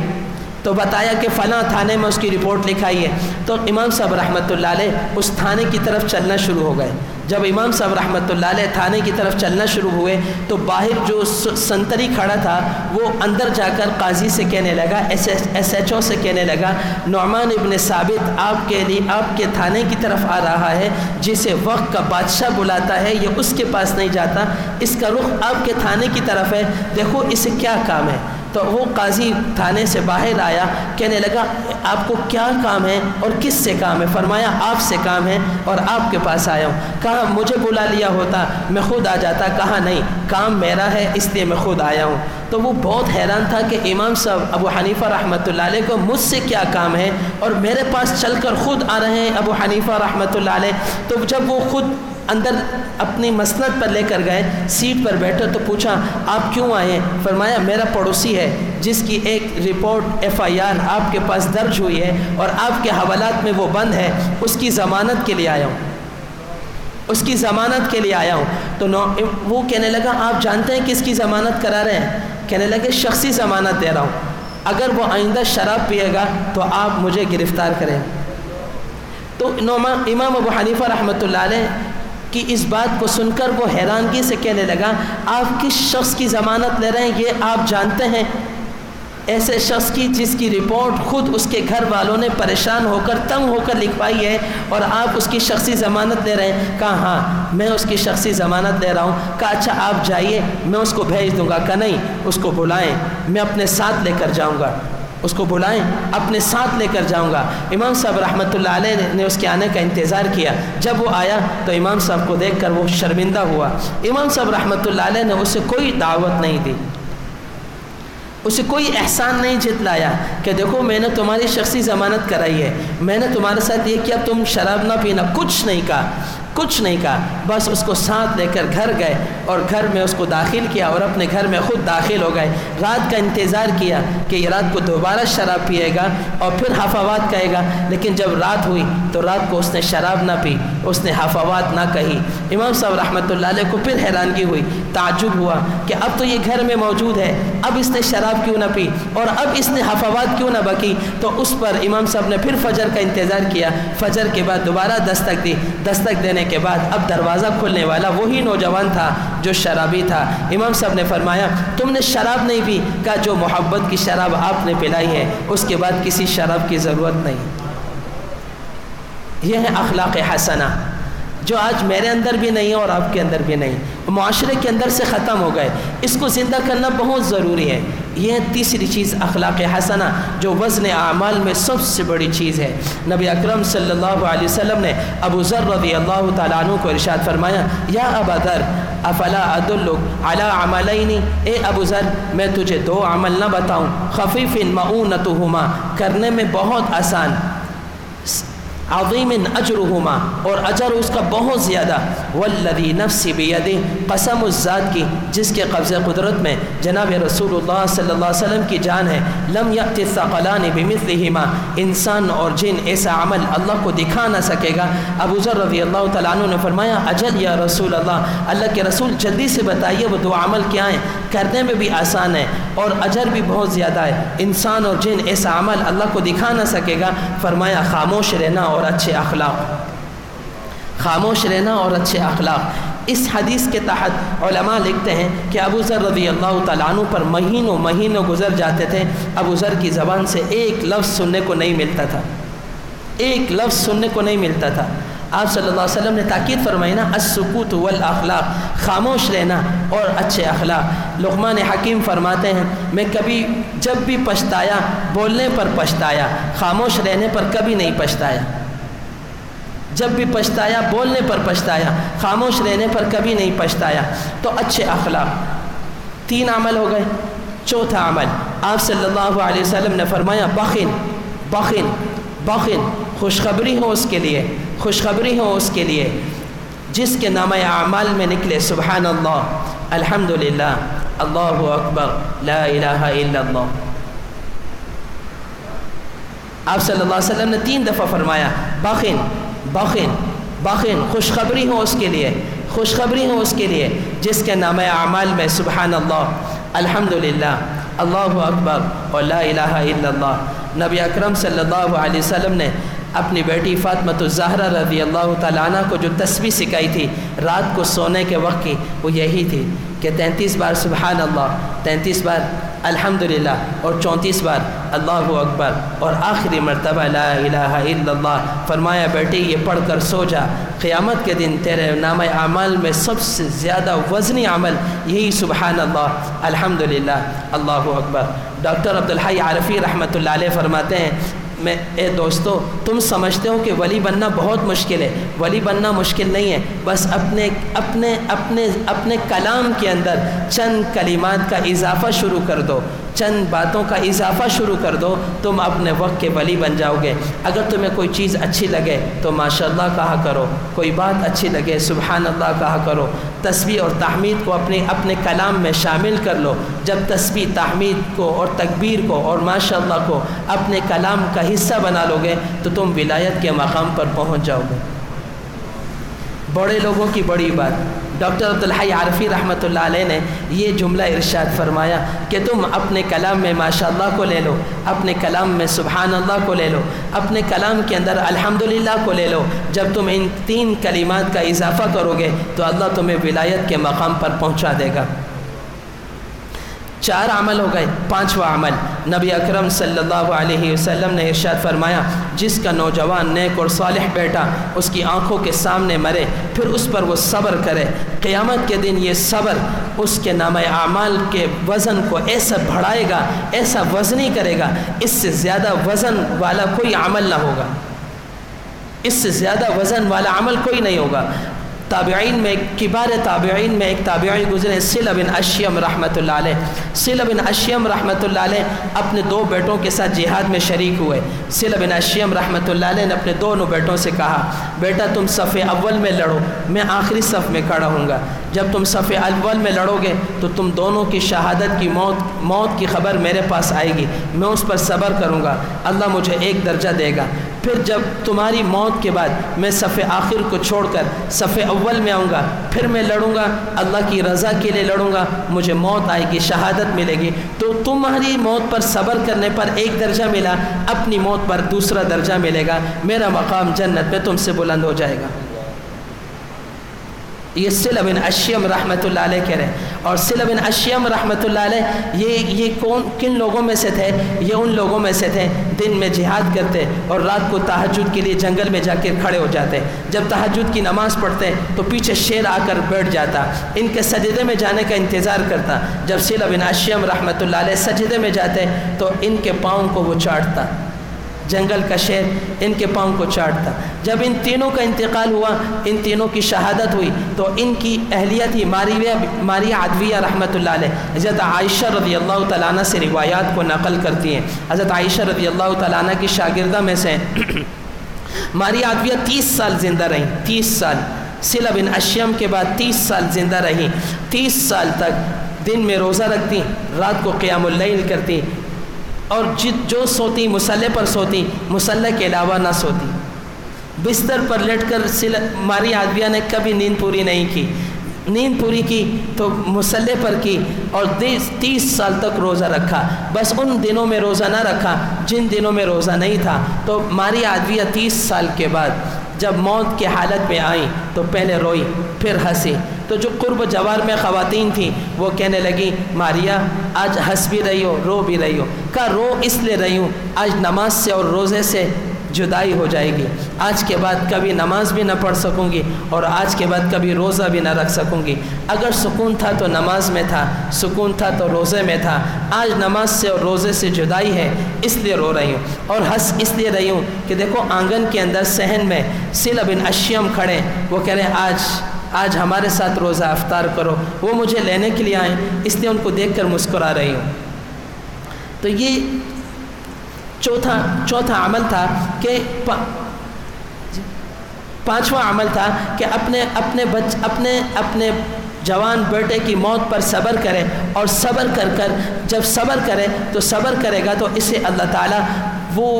تو بتایا کہ فلاں تھانے میں اس کی رپورٹ لکھائی ہے۔ تو امام صاحب رحمۃ اللہ علیہ اس تھانے کی طرف چلنا شروع ہو گئے۔ جب امام صاحب رحمۃ اللہ علیہ تھانے کی طرف چلنا شروع ہوئے تو باہر جو سنتری کھڑا تھا وہ اندر جا کر قاضی سے کہنے لگا، ایس ایچ او سے کہنے لگا، نعمان ابن ثابت آپ کے تھانے کی طرف آ رہا ہے، جسے وقت کا بادشاہ بلاتا ہے یہ اس کے پاس نہیں جاتا، اس کا رخ آپ کے تھانے کی طرف ہے، دیکھو اسے کیا کام ہے۔ تو وہ قاضی تھانے سے باہر آیا، کہنے لگا آپ کو کیا کام ہے اور کس سے کام ہے؟ فرمایا آپ سے کام ہے اور آپ کے پاس آیا ہوں۔ کہا مجھے بلا لیا ہوتا میں خود آ جاتا، کہا نہیں کام میرا ہے اس لیے میں خود آیا ہوں۔ تو وہ بہت حیران تھا کہ امام صاحب ابو حنیفہ رحمۃ اللہ علیہ کو مجھ سے کیا کام ہے اور میرے پاس چل کر خود آ رہے ہیں ابو حنیفہ رحمۃ اللہ علیہ۔ تو جب وہ خود اندر اپنی مسند پر لے کر گئے، سیٹ پر بیٹھے تو پوچھا آپ کیوں آئے ہیں؟ فرمایا میرا پڑوسی ہے جس کی ایک رپورٹ FIR آپ کے پاس درج ہوئی ہے اور آپ کے حوالات میں وہ بند ہے، اس کی ضمانت کے لیے آیا ہوں۔ تو وہ کہنے لگا آپ جانتے ہیں کس کی ضمانت کرا رہے ہیں؟ کہنے لگے شخصی ضمانت دے رہا ہوں، اگر وہ آئندہ شراب پیے گا تو آپ مجھے گرفتار کریں۔ تو امام ابو حنیفہ رحمۃ اللہ علیہ کی اس بات کو سن کر وہ حیرانگی سے کہنے لگا آپ کس شخص کی ضمانت لے رہے ہیں یہ آپ جانتے ہیں؟ ایسے شخص کی جس کی رپورٹ خود اس کے گھر والوں نے پریشان ہو کر تنگ ہو کر لکھوائی ہے اور آپ اس کی شخصی ضمانت لے رہے ہیں؟ کہا ہاں میں اس کی شخصی ضمانت لے رہا ہوں۔ کہا اچھا آپ جائیے میں اس کو بھیج دوں گا۔ کہا نہیں اس کو بلائیں، میں اپنے ساتھ لے کر جاؤں گا، اس کو بلائیں اپنے ساتھ لے کر جاؤں گا۔ امام صاحب رحمۃ اللہ علیہ نے اس کے آنے کا انتظار کیا۔ جب وہ آیا تو امام صاحب کو دیکھ کر وہ شرمندہ ہوا۔ امام صاحب رحمۃ اللہ علیہ نے اسے کوئی دعوت نہیں دی، اسے کوئی احسان نہیں جتلایا کہ دیکھو میں نے تمہاری شخصی ضمانت کرائی ہے، میں نے تمہارے ساتھ یہ کیا تم شراب نہ پینا، کچھ نہیں کہا، بس اس کو ساتھ لے کر گھر گئے اور گھر میں اس کو داخل کیا اور اپنے گھر میں خود داخل ہو گئے۔ رات کا انتظار کیا کہ یہ رات کو دوبارہ شراب پیے گا اور پھر حفوات کہے گا، لیکن جب رات ہوئی تو رات کو اس نے شراب نہ پی، اس نے حفوات نہ کہی۔ امام صاحب رحمۃ اللہ علیہ کو پھر حیرانگی ہوئی، تعجب ہوا کہ اب تو یہ گھر میں موجود ہے، اب اس نے شراب کیوں نہ پی اور اب اس نے حفوات کیوں نہ بکی؟ تو اس پر امام صاحب نے پھر فجر کا انتظار کیا۔ فجر کے بعد دوبارہ دستک دی، دستک دینے کے بعد اب دروازہ کھلنے والا وہی نوجوان تھا جو شرابی تھا۔ امام صاحب نے فرمایا تم نے شراب نہیں پی؟ کہا جو محبت کی شراب آپ نے پلائی ہے اس کے بعد کسی شراب کی ضرورت نہیں۔ یہ ہے اخلاق حسنہ جو آج میرے اندر بھی نہیں ہے اور آپ کے اندر بھی نہیں، معاشرے کے اندر سے ختم ہو گئے، اس کو زندہ کرنا بہت ضروری ہے۔ یہ تیسری چیز اخلاق حسنہ جو وزن اعمال میں سب سے بڑی چیز ہے۔ نبی اکرم صلی اللہ علیہ وسلم نے ابو ذر رضی اللہ تعالیٰ عنہ کو ارشاد فرمایا یا ابا ذر افلا ادلک علی عملین، اے ابو ذر میں تجھے دو عمل نہ بتاؤں خفیف معونتہما کرنے میں بہت آسان، عظیم اجرہما اور اجر اس کا بہت زیادہ، والذی نفسی بیدہ قسم اس ذات کی جس کے قبض قدرت میں جناب رسول اللہ صلی اللہ علیہ وسلم کی جان ہے، لم یأتی الثقلان بمثلہما، انسان اور جن ایسا عمل اللہ کو دکھا نہ سکے گا۔ ابو ذر رضی اللہ تعالیٰ عنہ نے فرمایا اجل یا رسول اللہ کے رسول جلدی سے بتائیے وہ دو عمل کیا ہیں، کرنے میں بھی آسان ہے اور اجر بھی بہت زیادہ ہے، انسان اور جن ایسا عمل اللہ کو دکھا نہ سکے گا۔ فرمایا خاموش رہنا اور اچھے اخلاق، خاموش رہنا اور اچھے اخلاق۔ اس حدیث کے تحت علماء لکھتے ہیں کہ ابو ذر رضی اللہ تعالیٰ عنہ پر مہینوں مہینوں گزر جاتے تھے، ابو ذر کی زبان سے ایک لفظ سننے کو نہیں ملتا تھا، ایک لفظ سننے کو نہیں ملتا تھا۔ آپ صلی اللہ علیہ وسلم نے تاکید فرمائی نا السکوت والاخلاق، خاموش رہنا اور اچھے اخلاق۔ لقمان حکیم فرماتے ہیں میں کبھی جب بھی پچھتایا بولنے پر پچھتایا، خاموش رہنے پر کبھی نہیں پچھتایا۔ جب بھی پچھتایا بولنے پر پچھتایا، خاموش رہنے پر کبھی نہیں پچھتایا۔ تو اچھے اخلاق، تین عمل ہو گئے۔ چوتھا عمل آپ صلی اللہ علیہ وسلم نے فرمایا بخن بخن بخن، خوشخبری ہو اس کے لیے، خوشخبری ہو اس کے لیے جس کے نامہ اعمال میں نکلے سبحان اللہ، الحمدللہ، اللہ اکبر، لا الہ الا اللہ۔ آپ صلی اللہ علیہ وسلم نے 3 دفعہ فرمایا بخن بخن بخن، خوشخبری ہو اس کے لیے، خوشخبری ہو اس کے لیے جس کے نامہ اعمال میں سبحان اللہ، الحمدللہ، اللہ اکبر اور لا الہ الا اللہ۔ نبی اکرم صلی اللہ علیہ وسلم نے اپنی بیٹی فاطمۃ الزہرا رضی اللہ تعالیٰ عنہ کو جو تسبیح سکھائی تھی رات کو سونے کے وقت کی، وہ یہی تھی کہ 33 بار سبحان اللہ، 33 بار الحمدللہ اور 34 بار اللہ اکبر اور آخری مرتبہ لا الہ الا اللہ۔ فرمایا بیٹی یہ پڑھ کر سو جا، قیامت کے دن تیرے نامہ اعمال میں سب سے زیادہ وزنی عمل یہی سبحان اللہ، الحمدللہ، اللہ اکبر۔ ڈاکٹر عبدالحی عارفی رحمۃ اللہ علیہ فرماتے ہیں اے دوستو تم سمجھتے ہو کہ ولی بننا بہت مشکل ہے، ولی بننا مشکل نہیں ہے، بس اپنے اپنے اپنے اپنے کلام کے اندر چند کلمات کا اضافہ شروع کر دو، چند باتوں کا اضافہ شروع کر دو، تم اپنے وقت کے ولی بن جاؤ گے۔ اگر تمہیں کوئی چیز اچھی لگے تو ماشاءاللہ کہا کرو، کوئی بات اچھی لگے سبحان اللہ کہا کرو، تسبیح اور تحمید کو اپنے کلام میں شامل کر لو۔ جب تسبیح تحمید کو اور تکبیر کو اور ماشاءاللہ کو اپنے کلام کا حصہ بنا لو گے تو تم ولایت کے مقام پر پہنچ جاؤ گے۔ بڑے لوگوں کی بڑی بات، ڈاکٹر عبدالحی عارفی رحمۃ اللہ علیہ نے یہ جملہ ارشاد فرمایا کہ تم اپنے کلام میں ماشاءاللہ کو لے لو، اپنے کلام میں سبحان اللہ کو لے لو، اپنے کلام کے اندر الحمدللہ کو لے لو۔ جب تم ان 3 کلمات کا اضافہ کرو گے تو اللہ تمہیں ولایت کے مقام پر پہنچا دے گا۔ 4 عمل ہو گئے۔ 5واں عمل نبی اکرم صلی اللہ علیہ وسلم نے ارشاد فرمایا جس کا نوجوان نیک اور صالح بیٹا اس کی آنکھوں کے سامنے مرے پھر اس پر وہ صبر کرے، قیامت کے دن یہ صبر اس کے نامہ اعمال کے وزن کو ایسا بڑھائے گا، ایسا وزنی کرے گا، اس سے زیادہ وزن والا کوئی عمل نہ ہوگا، اس سے زیادہ وزن والا عمل کوئی نہیں ہوگا۔ تابعین میں کبار تابعین میں ایک تابعی گزرے صلہ بن اشیم رحمۃ اللہ علیہ۔ صلہ بن اشیم رحمۃ اللہ علیہ اپنے 2 بیٹوں کے ساتھ جہاد میں شریک ہوئے۔ صلہ بن اشیم رحمۃ اللہ علیہ نے اپنے دونوں بیٹوں سے کہا بیٹا تم صف اول میں لڑو، میں آخری صف میں کھڑا ہوں گا۔ جب تم صف اول میں لڑو گے تو تم دونوں کی شہادت کی موت کی خبر میرے پاس آئے گی، میں اس پر صبر کروں گا، اللہ مجھے 1 درجہ دے گا۔ پھر جب تمہاری موت کے بعد میں صف آخر کو چھوڑ کر صف اول میں آؤں گا، پھر میں لڑوں گا، اللہ کی رضا کے لیے لڑوں گا، مجھے موت آئے گی، شہادت ملے گی۔ تو تمہاری موت پر صبر کرنے پر 1 درجہ ملا، اپنی موت پر 2 درجہ ملے گا، میرا مقام جنت میں تم سے بلند ہو جائے گا۔ یہ صلہ بن اشیم رحمۃ اللہ علیہ کہہ رہے ہیں. اور صلہ بن اشیم رحمۃ اللہ علیہ یہ کن لوگوں میں سے تھے؟ یہ ان لوگوں میں سے تھے دن میں جہاد کرتے اور رات کو تہجد کے لیے جنگل میں جا کے کھڑے ہو جاتے. جب تہجد کی نماز پڑھتے تو پیچھے شیر آ کر بیٹھ جاتا, ان کے سجدے میں جانے کا انتظار کرتا. جب صلہ بن اشیم رحمۃ اللہ علیہ سجدے میں جاتے تو ان کے پاؤں کو وہ چاٹتا, جنگل کا شیر ان کے پاؤں کو چاٹتا. جب ان تینوں کا انتقال ہوا, ان تینوں کی شہادت ہوئی, تو ان کی اہلیہ تھی ماریہ عدویہ رحمۃ اللہ علیہ. حضرت عائشہ رضی اللہ تعالیٰ عنہ سے روایات کو نقل کرتی ہیں. حضرت عائشہ رضی اللہ تعالیٰ عنہ کی شاگردہ میں سے ماریہ عدویہ 30 سال زندہ رہیں, 30 سال. صلہ بن اشیم کے بعد 30 سال زندہ رہیں. 30 سال تک دن میں روزہ رکھتی, رات کو قیام اللیل کرتی, اور جو سوتی مصلح پر سوتی, مصلح کے علاوہ نہ سوتی. بستر پر لیٹ کر ماریہ عدویہ نے کبھی نیند پوری نہیں کی. نیند پوری کی تو مصلح پر کی, اور 30 سال تک روزہ رکھا. بس ان دنوں میں روزہ نہ رکھا جن دنوں میں روزہ نہیں تھا. تو ماریہ عدویہ 30 سال کے بعد جب موت کی حالت میں آئیں تو پہلے روئی پھر ہنسی. تو جو قرب جوار میں خواتین تھیں وہ کہنے لگی, ماریہ آج ہنس بھی رہی ہو رو بھی رہی ہو. کہا رو اس لیے رہی ہوں, آج نماز سے اور روزے سے جدائی ہو جائے گی. آج کے بعد کبھی نماز بھی نہ پڑھ سکوں گی اور آج کے بعد کبھی روزہ بھی نہ رکھ سکوں گی. اگر سکون تھا تو نماز میں تھا, سکون تھا تو روزے میں تھا. آج نماز سے اور روزے سے جدائی ہے اس لیے رو رہی ہوں. اور ہنس اس لیے رہی ہوں کہ دیکھو آنگن کے اندر صحن میں صلہ بن اشیم کھڑے, وہ کہہ رہے ہیں آج ہمارے ساتھ روزہ افطار کرو. وہ مجھے لینے کے لیے آئیں, اس لیے ان کو دیکھ کر مسکرا رہی ہوں. تو یہ چوتھا عمل تھا کہ پانچواں عمل تھا کہ اپنے جوان بیٹے کی موت پر صبر کرے, اور صبر کر جب صبر کرے تو صبر کرے گا تو اسے اللہ تعالیٰ وہ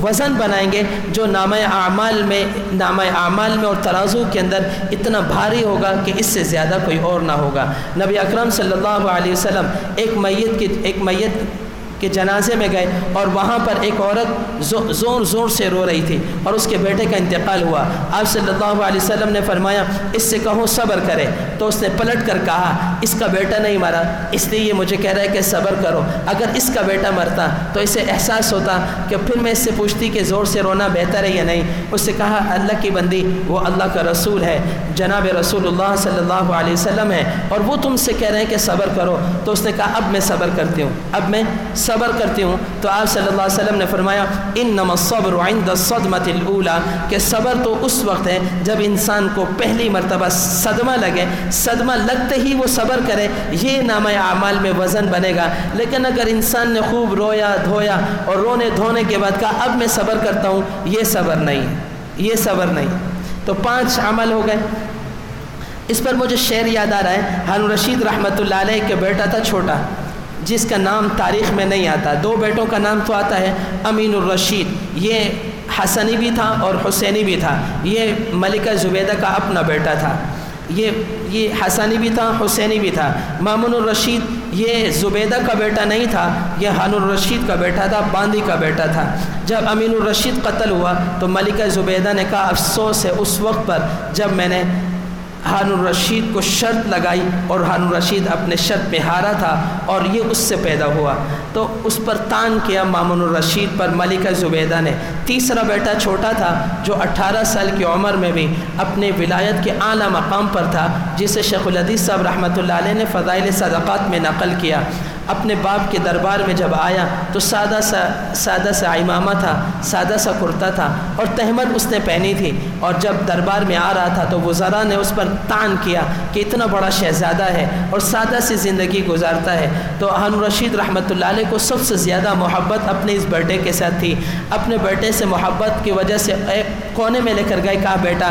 وزن بنائیں گے جو نامہ اعمال میں اور ترازو کے اندر اتنا بھاری ہوگا کہ اس سے زیادہ کوئی اور نہ ہوگا. نبی اکرم صلی اللہ علیہ وسلم ایک میت کے جنازے میں گئے, اور وہاں پر ایک عورت زور سے رو رہی تھی اور اس کے بیٹے کا انتقال ہوا. آپ صلی اللہ علیہ وسلم نے فرمایا اس سے کہو صبر کرے. تو اس نے پلٹ کر کہا اس کا بیٹا نہیں مرا, اس لیے یہ مجھے کہہ رہا ہے کہ صبر کرو. اگر اس کا بیٹا مرتا تو اسے احساس ہوتا کہ پھر میں اس سے پوچھتی کہ زور سے رونا بہتر ہے یا نہیں. اس سے کہا اللہ کی بندی, وہ اللہ کا رسول ہے, جناب رسول اللہ صلی اللہ علیہ وسلم ہے, اور وہ تم سے کہہ رہے ہیں کہ صبر کرو. تو اس نے کہا اب میں صبر کرتی ہوں. تو آپ صلی اللہ علیہ وسلم نے فرمایا انما الصبر عند الصدمۃ الاولى, کہ صبر تو اس وقت ہے جب انسان کو پہلی مرتبہ صدمہ لگے. صدمہ لگتے ہی وہ صبر کرے, یہ نامہ اعمال میں وزن بنے گا. لیکن اگر انسان نے خوب رویا دھویا اور رونے دھونے کے بعد کہا اب میں صبر کرتا ہوں, یہ صبر نہیں. تو 5 عمل ہو گئے. اس پر مجھے شعر یاد آ رہا ہے. ہارون رشید رحمۃ اللہ علیہ کے بیٹا تھا چھوٹا, جس کا نام تاریخ میں نہیں آتا. 2 بیٹوں کا نام تو آتا ہے, امین الرشید, یہ حسنی بھی تھا اور حسینی بھی تھا. یہ ملکہ زبیدہ کا اپنا بیٹا تھا. یہ حسنی بھی تھا حسینی بھی تھا. مامون الرشید یہ زبیدہ کا بیٹا نہیں تھا, یہ ہارون الرشید کا بیٹا تھا, باندی کا بیٹا تھا. جب امین الرشید قتل ہوا تو ملکہ زبیدہ نے کہا افسوس ہے اس وقت پر جب میں نے ہارون الرشید کو شرط لگائی اور ہارون الرشید اپنے شرط پہ ہارا تھا اور یہ اس سے پیدا ہوا. تو اس پر طعن کیا مامون الرشید پر ملکہ زبیدہ نے. تیسرا بیٹا چھوٹا تھا جو 18 سال کی عمر میں بھی اپنے ولایت کے اعلیٰ مقام پر تھا, جسے شیخ الحدیث صاحب رحمۃ اللہ علیہ نے فضائل صدقات میں نقل کیا. اپنے باپ کے دربار میں جب آیا تو سادہ سا امامہ تھا, سادہ سا کرتا تھا اور تہمت اس نے پہنی تھی. اور جب دربار میں آ رہا تھا تو وزراء نے اس پر طعن کیا کہ اتنا بڑا شہزادہ ہے اور سادہ سی زندگی گزارتا ہے. تو ہارون رشید رحمۃ اللہ علیہ کو سب سے زیادہ محبت اپنے اس بیٹے کے ساتھ تھی. اپنے بیٹے سے محبت کی وجہ سے ایک کونے میں لے کر گئے, کہا بیٹا,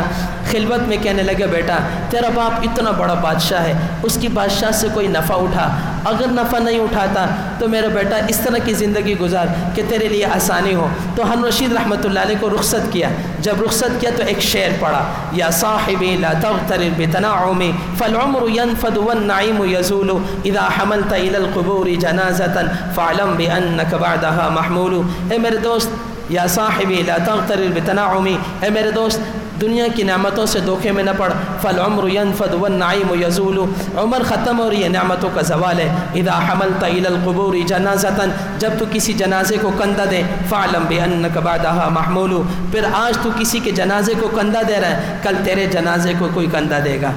خلوت میں کہنے لگے بیٹا تیرا باپ اتنا بڑا بادشاہ ہے, اس کی بادشاہ سے کوئی نفع اٹھا, اگر نفع نہیں اٹھاتا تو میرا بیٹا اس طرح کی زندگی گزار کہ تیرے لیے آسانی ہو. تو ہارون رشید رحمۃ اللہ علیہ کو رخصت کیا. جب رخصت کیا تو ایک شعر پڑھا, یا صاحبی لا تغتر بتنعم فالعمر ينفد والنعيم يزول اذا حملت الى القبور جنازة فاعلم بانك بعدها محمول. اے میرے دوست, یا صاحبی لا تغتر بتنعم, اے میرے دوست دنیا کی نعمتوں سے دھوکے میں نہ پڑ. فالعمر ينفد والنعيم يزول. عمر ختم ہو رہی ہے، نعمتوں کا زوال ہے. اذا حملت الى القبور جنازة، جب تو کسی جنازے کو کندھا دے، فاعلم بانك بعدها محمول. پھر آج تو کسی کے جنازے کو کندھا دے رہا ہے، کل تیرے جنازے کو کوئی کندھا دے گا.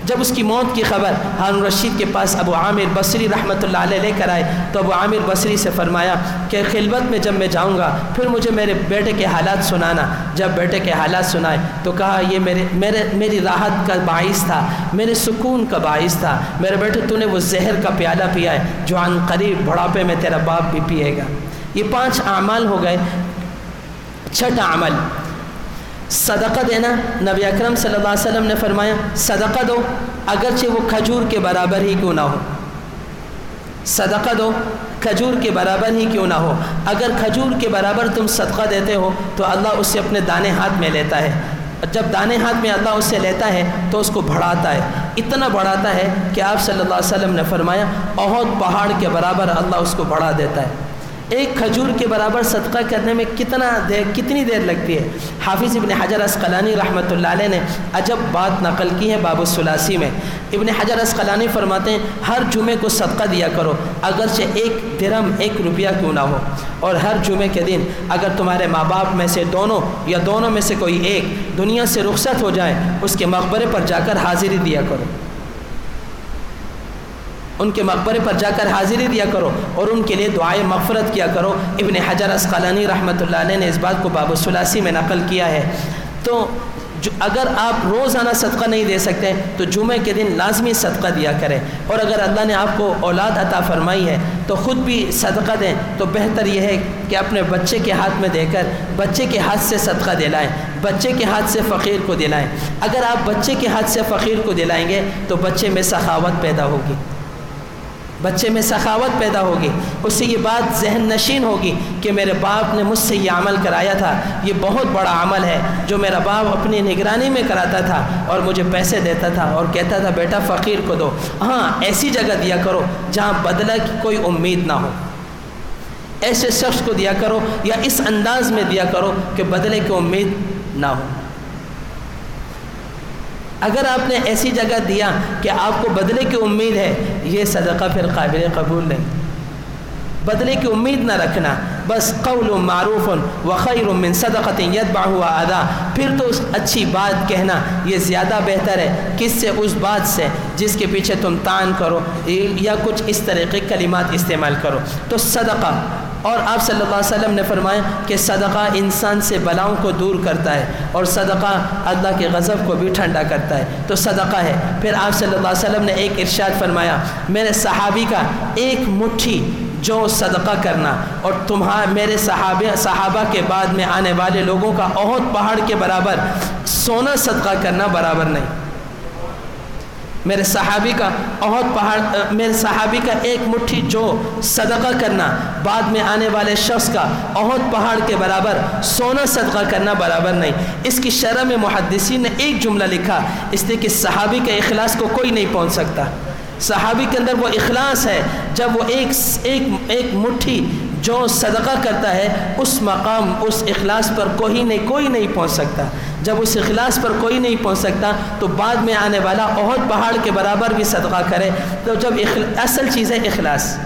جب اس کی موت کی خبر ہارون رشید کے پاس ابو عامر بصری رحمۃ اللہ علیہ لے کر آئے تو ابو عامر بصری سے فرمایا کہ خلوت میں جب میں جاؤں گا پھر مجھے میرے بیٹے کے حالات سنانا. جب بیٹے کے حالات سنائے تو کہا یہ میری راحت کا باعث تھا، میرے سکون کا باعث تھا. میرے بیٹے تو نے وہ زہر کا پیالہ پیا ہے جو عن قریب بڑھاپے میں تیرا باپ بھی پیے گا. یہ 5 اعمال ہو گئے. چھٹا عمل صدقہ دینا. نبی اکرم صلی اللہ علیہ وسلم نے فرمایا صدقہ دو اگرچہ وہ کھجور کے برابر ہی کیوں نہ ہو. صدقہ دو کھجور کے برابر ہی کیوں نہ ہو. اگر کھجور کے برابر تم صدقہ دیتے ہو تو اللہ اس سے اپنے دانے ہاتھ میں لیتا ہے. جب دانے ہاتھ میں اللہ اس سے لیتا ہے تو اس کو بڑھاتا ہے، اتنا بڑھاتا ہے کہ آپ صلی اللہ علیہ وسلم نے فرمایا احد پہاڑ کے برابر اللہ اس کو بڑھا دیتا ہے. ایک کھجور کے برابر صدقہ کرنے میں کتنی دیر لگتی ہے. حافظ ابن حجر اسقلانی رحمۃ اللہ علیہ نے عجب بات نقل کی ہے باب الثلاثی میں. ابن حجر اسقلانی فرماتے ہیں ہر جمعے کو صدقہ دیا کرو اگرچہ 1 درہم 1 روپیہ کیوں نہ ہو. اور ہر جمعے کے دن اگر تمہارے ماں باپ میں سے دونوں یا دونوں میں سے کوئی ایک دنیا سے رخصت ہو جائے اس کے مقبرے پر جا کر حاضری دیا کرو. ان کے مقبرے پر جا کر حاضری دیا کرو اور ان کے لیے دعائے مغفرت کیا کرو. ابن حجر اسقلانی رحمۃ اللہ علیہ نے اس بات کو باب الثلاثی میں نقل کیا ہے. تو اگر آپ روزانہ صدقہ نہیں دے سکتے تو جمعے کے دن لازمی صدقہ دیا کریں. اور اگر اللہ نے آپ کو اولاد عطا فرمائی ہے تو خود بھی صدقہ دیں تو بہتر یہ ہے کہ اپنے بچے کے ہاتھ میں دے کر بچے کے ہاتھ سے صدقہ دلائیں، بچے کے ہاتھ سے فقیر کو دلائیں. اگر آپ بچے کے ہاتھ سے فقیر کو دلائیں گے تو بچے میں سخاوت پیدا ہوگی، بچے میں سخاوت پیدا ہوگی. اس سے یہ بات ذہن نشین ہوگی کہ میرے باپ نے مجھ سے یہ عمل کرایا تھا، یہ بہت بڑا عمل ہے جو میرا باپ اپنی نگرانی میں کراتا تھا اور مجھے پیسے دیتا تھا اور کہتا تھا بیٹا فقیر کو دو. ہاں ایسی جگہ دیا کرو جہاں بدلہ کی کوئی امید نہ ہو. ایسے شخص کو دیا کرو یا اس انداز میں دیا کرو کہ بدلے کی امید نہ ہو. اگر آپ نے ایسی جگہ دیا کہ آپ کو بدلے کی امید ہے یہ صدقہ پھر قابل قبول نہیں. بدلے کی امید نہ رکھنا. بس قول معروف وخیر من صدقۃ یتبعها اذی. پھر تو اچھی بات کہنا یہ زیادہ بہتر ہے کس سے؟ اس بات سے جس کے پیچھے تم طعن کرو یا کچھ اس طرح کے کلمات استعمال کرو. تو صدقہ، اور آپ صلی اللہ علیہ وسلم نے فرمایا کہ صدقہ انسان سے بلاؤں کو دور کرتا ہے اور صدقہ اللہ کے غضب کو بھی ٹھنڈا کرتا ہے. تو صدقہ ہے. پھر آپ صلی اللہ علیہ وسلم نے ایک ارشاد فرمایا میرے صحابی کا 1 مٹھی جو صدقہ کرنا اور میرے صحابہ کے بعد میں آنے والے لوگوں کا احد پہاڑ کے برابر سونا صدقہ کرنا برابر نہیں. میرے صحابی کا 1 مٹھی جو صدقہ کرنا بعد میں آنے والے شخص کا احد پہاڑ کے برابر سونا صدقہ کرنا برابر نہیں. اس کی شرح میں محدثین نے ایک جملہ لکھا اس لیے کہ صحابی کے اخلاص کو کوئی نہیں پہنچ سکتا. صحابی کے اندر وہ اخلاص ہے جب وہ ایک مٹھی جو صدقہ کرتا ہے اس مقام اس اخلاص پر کوئی نہیں پہنچ سکتا. جب اس اخلاص پر کوئی نہیں پہنچ سکتا تو بعد میں آنے والا احد پہاڑ کے برابر بھی صدقہ کرے. تو جب اصل چیز ہے اخلاص.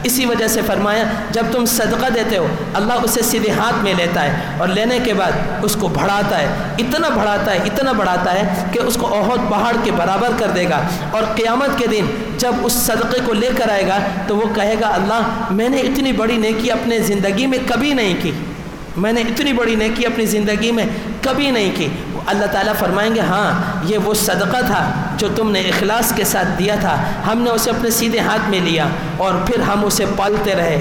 اسی وجہ سے فرمایا جب تم صدقہ دیتے ہو اللہ اسے سیدھے ہاتھ میں لیتا ہے اور لینے کے بعد اس کو بڑھاتا ہے، اتنا بڑھاتا ہے کہ اس کو احد پہاڑ کے برابر کر دے گا. اور قیامت کے دن جب اس صدقے کو لے کر آئے گا تو وہ کہے گا اللہ میں نے اتنی بڑی نیکی اپنے زندگی میں کبھی نہیں کی، میں نے اتنی بڑی نیکی اپنی زندگی میں کبھی نہیں کی. اللہ تعالیٰ فرمائیں گے ہاں یہ وہ صدقہ تھا جو تم نے اخلاص کے ساتھ دیا تھا، ہم نے اسے اپنے سیدھے ہاتھ میں لیا اور پھر ہم اسے پالتے رہے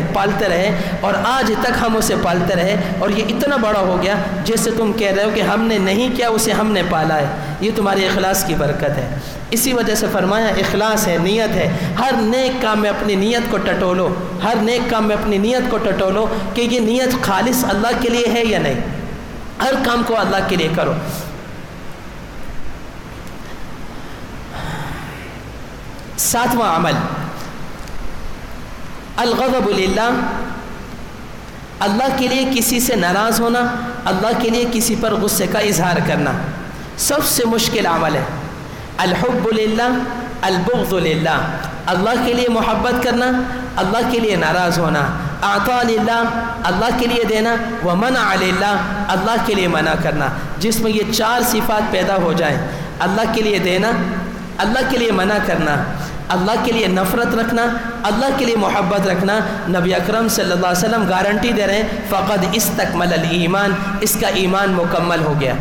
اور آج تک ہم اسے پالتے رہے اور یہ اتنا بڑا ہو گیا جیسے تم کہہ رہے ہو کہ ہم نے نہیں کیا اسے ہم نے پالا ہے. یہ تمہارے اخلاص کی برکت ہے. اسی وجہ سے فرمایا اخلاص ہے، نیت ہے. ہر نیک کام میں اپنی نیت کو ٹٹولو کہ یہ نیت خالص اللہ کے لیے ہے یا نہیں. ہر کام کو اللہ کے لیے کرو. 7واں عمل الغضب للہ اللہ کے لیے کسی سے ناراض ہونا، اللہ کے لیے کسی پر غصے کا اظہار کرنا سب سے مشکل عمل ہے۔ الحب للہ البغض للہ، اللہ کے لیے محبت کرنا، اللہ کے لیے ناراض ہونا، اعطاء للہ اللہ کے لیے دینا، ومنع للہ اللہ کے لیے منع کرنا۔ جس میں یہ چار صفات پیدا ہو جائیں، اللہ کے لیے دینا، اللہ کے لیے منع کرنا، اللہ کے لیے نفرت رکھنا، اللہ کے لیے محبت رکھنا، نبی اکرم صلی اللہ علیہ وسلم گارنٹی دے رہے ہیں فقد استکمل الایمان، اس کا ایمان مکمل ہو گیا،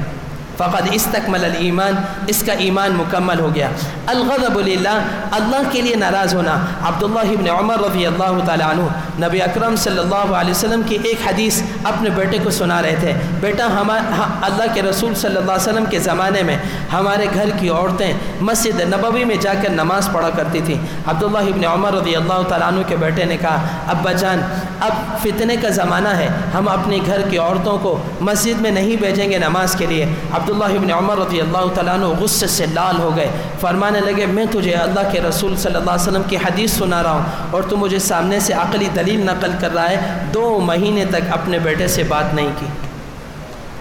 فقد استکمل الایمان، اس کا ایمان مکمل ہو گیا۔ الغضب للہ، اللہ کے لیے ناراض ہونا۔ عبداللہ ابن عمر رضی اللہ تعالیٰ عنہ نبی اکرم صلی اللہ علیہ وسلم کی ایک حدیث اپنے بیٹے کو سنا رہے تھے۔ بیٹا اللہ کے رسول صلی اللہ علیہ وسلم کے زمانے میں ہمارے گھر کی عورتیں مسجد نبوی میں جا کر نماز پڑھا کرتی تھیں۔ عبداللہ ابن عمر رضی اللہ تعالیٰ عنہ کے بیٹے نے کہا، ابا جان اب فتنے کا زمانہ ہے، ہم اپنے گھر کی عورتوں کو مسجد میں نہیں بھیجیں گے نماز کے لیے۔ عبداللہ ابن عمر رضی اللہ تعالیٰ عنہ غصے سے لال ہو گئے، فرمانے لگے میں تجھے اللہ کے رسول صلی اللہ علیہ وسلم کی حدیث سنا رہا ہوں اور تو مجھے سامنے سے عقلی دلیل نقل کر رہا ہے، 2 مہینے تک اپنے بیٹے سے بات نہیں کی۔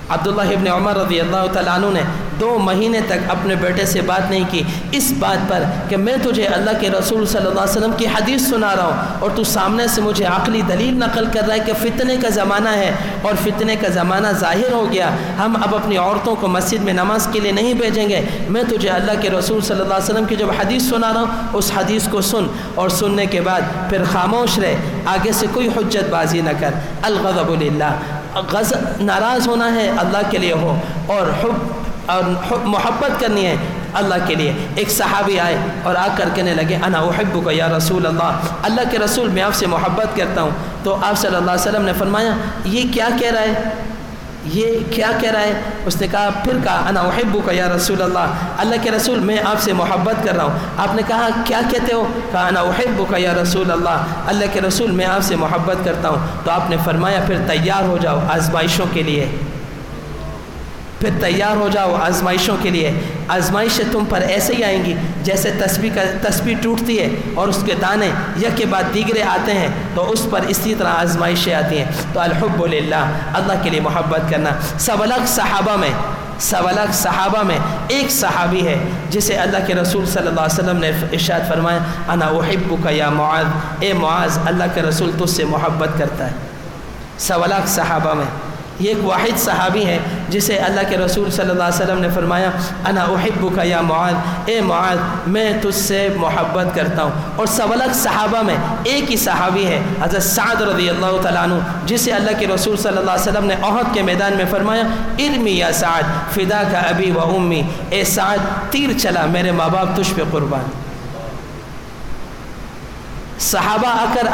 عبداللہ ابن عمر رضی اللہ تعالیٰ عنہ نے 2 مہینے تک اپنے بیٹے سے بات نہیں کی، اس بات پر کہ میں تجھے اللہ کے رسول صلی اللہ علیہ وسلم کی حدیث سنا رہا ہوں اور تو سامنے سے مجھے عقلی دلیل نقل کر رہا ہے کہ فتنے کا زمانہ ہے اور فتنے کا زمانہ ظاہر ہو گیا، ہم اب اپنی عورتوں کو مسجد میں نماز کے لیے نہیں بھیجیں گے، میں تجھے اللہ کے رسول صلی اللہ علیہ وسلم کی جب حدیث سنا رہا ہوں اس حدیث کو سن، اور سننے کے بعد پھر خاموش رہے، آگے سے کوئی حجت بازی نہ کر۔ الغضب للہ، ناراض ہونا ہے اللہ کے لیے ہو، اور محبت کرنی ہے اللہ کے لیے۔ ایک صحابی آئے اور آ کر کہنے لگے انا احبک یا رسول اللہ، اللہ کے رسول میں آپ سے محبت کرتا ہوں۔ تو آپ صلی اللہ علیہ وسلم نے فرمایا یہ کیا کہہ رہا ہے، یہ کیا کہہ رہا ہے؟ اس نے کہا، پھر کہا انا احبک یا رسول اللہ، اللہ کے رسول میں آپ سے محبت کر رہا ہوں۔ آپ نے کہا کیا کہتے ہو؟ کہا انا احبک یا رسول اللہ، اللہ کے رسول میں آپ سے محبت کرتا ہوں۔ تو آپ نے فرمایا پھر تیار ہو جاؤ آزمائشوں کے لیے، پھر تیار ہو جاؤ آزمائشوں کے لیے۔ آزمائشیں تم پر ایسے ہی آئیں گی جیسے تسبیح ٹوٹتی ہے اور اس کے دانے یک کے بعد دیگرے آتے ہیں، تو اس پر اسی طرح آزمائشیں آتی ہیں۔ تو الحب للہ، اللہ کے لیے محبت کرنا۔ 1.25 لاکھ صحابہ میں ایک صحابی ہے جسے اللہ کے رسول صلی اللہ علیہ وسلم نے ارشاد فرمایا انا احبک یا معاذ، اے معاذ اللہ کے رسول تجھ سے محبت کرتا ہے۔ 1.25 لاکھ صحابہ میں یہ ایک واحد صحابی ہے جسے اللہ کے رسول صلی اللہ علیہ وسلم نے فرمایا انا احبک یا معاذ، اے معاذ میں تجھ سے محبت کرتا ہوں۔ اور 1.25 لاکھ صحابہ میں ایک ہی صحابی ہے حضرت سعد رضی اللہ تعالیٰ عنہ، جسے اللہ کے رسول صلی اللہ علیہ وسلم نے احد کے میدان میں فرمایا ارمی یا سعد فداک ابی و امی، اے سعد تیر چلا میرے ماں باپ تجھ پہ قربان۔ صحابہ آ کر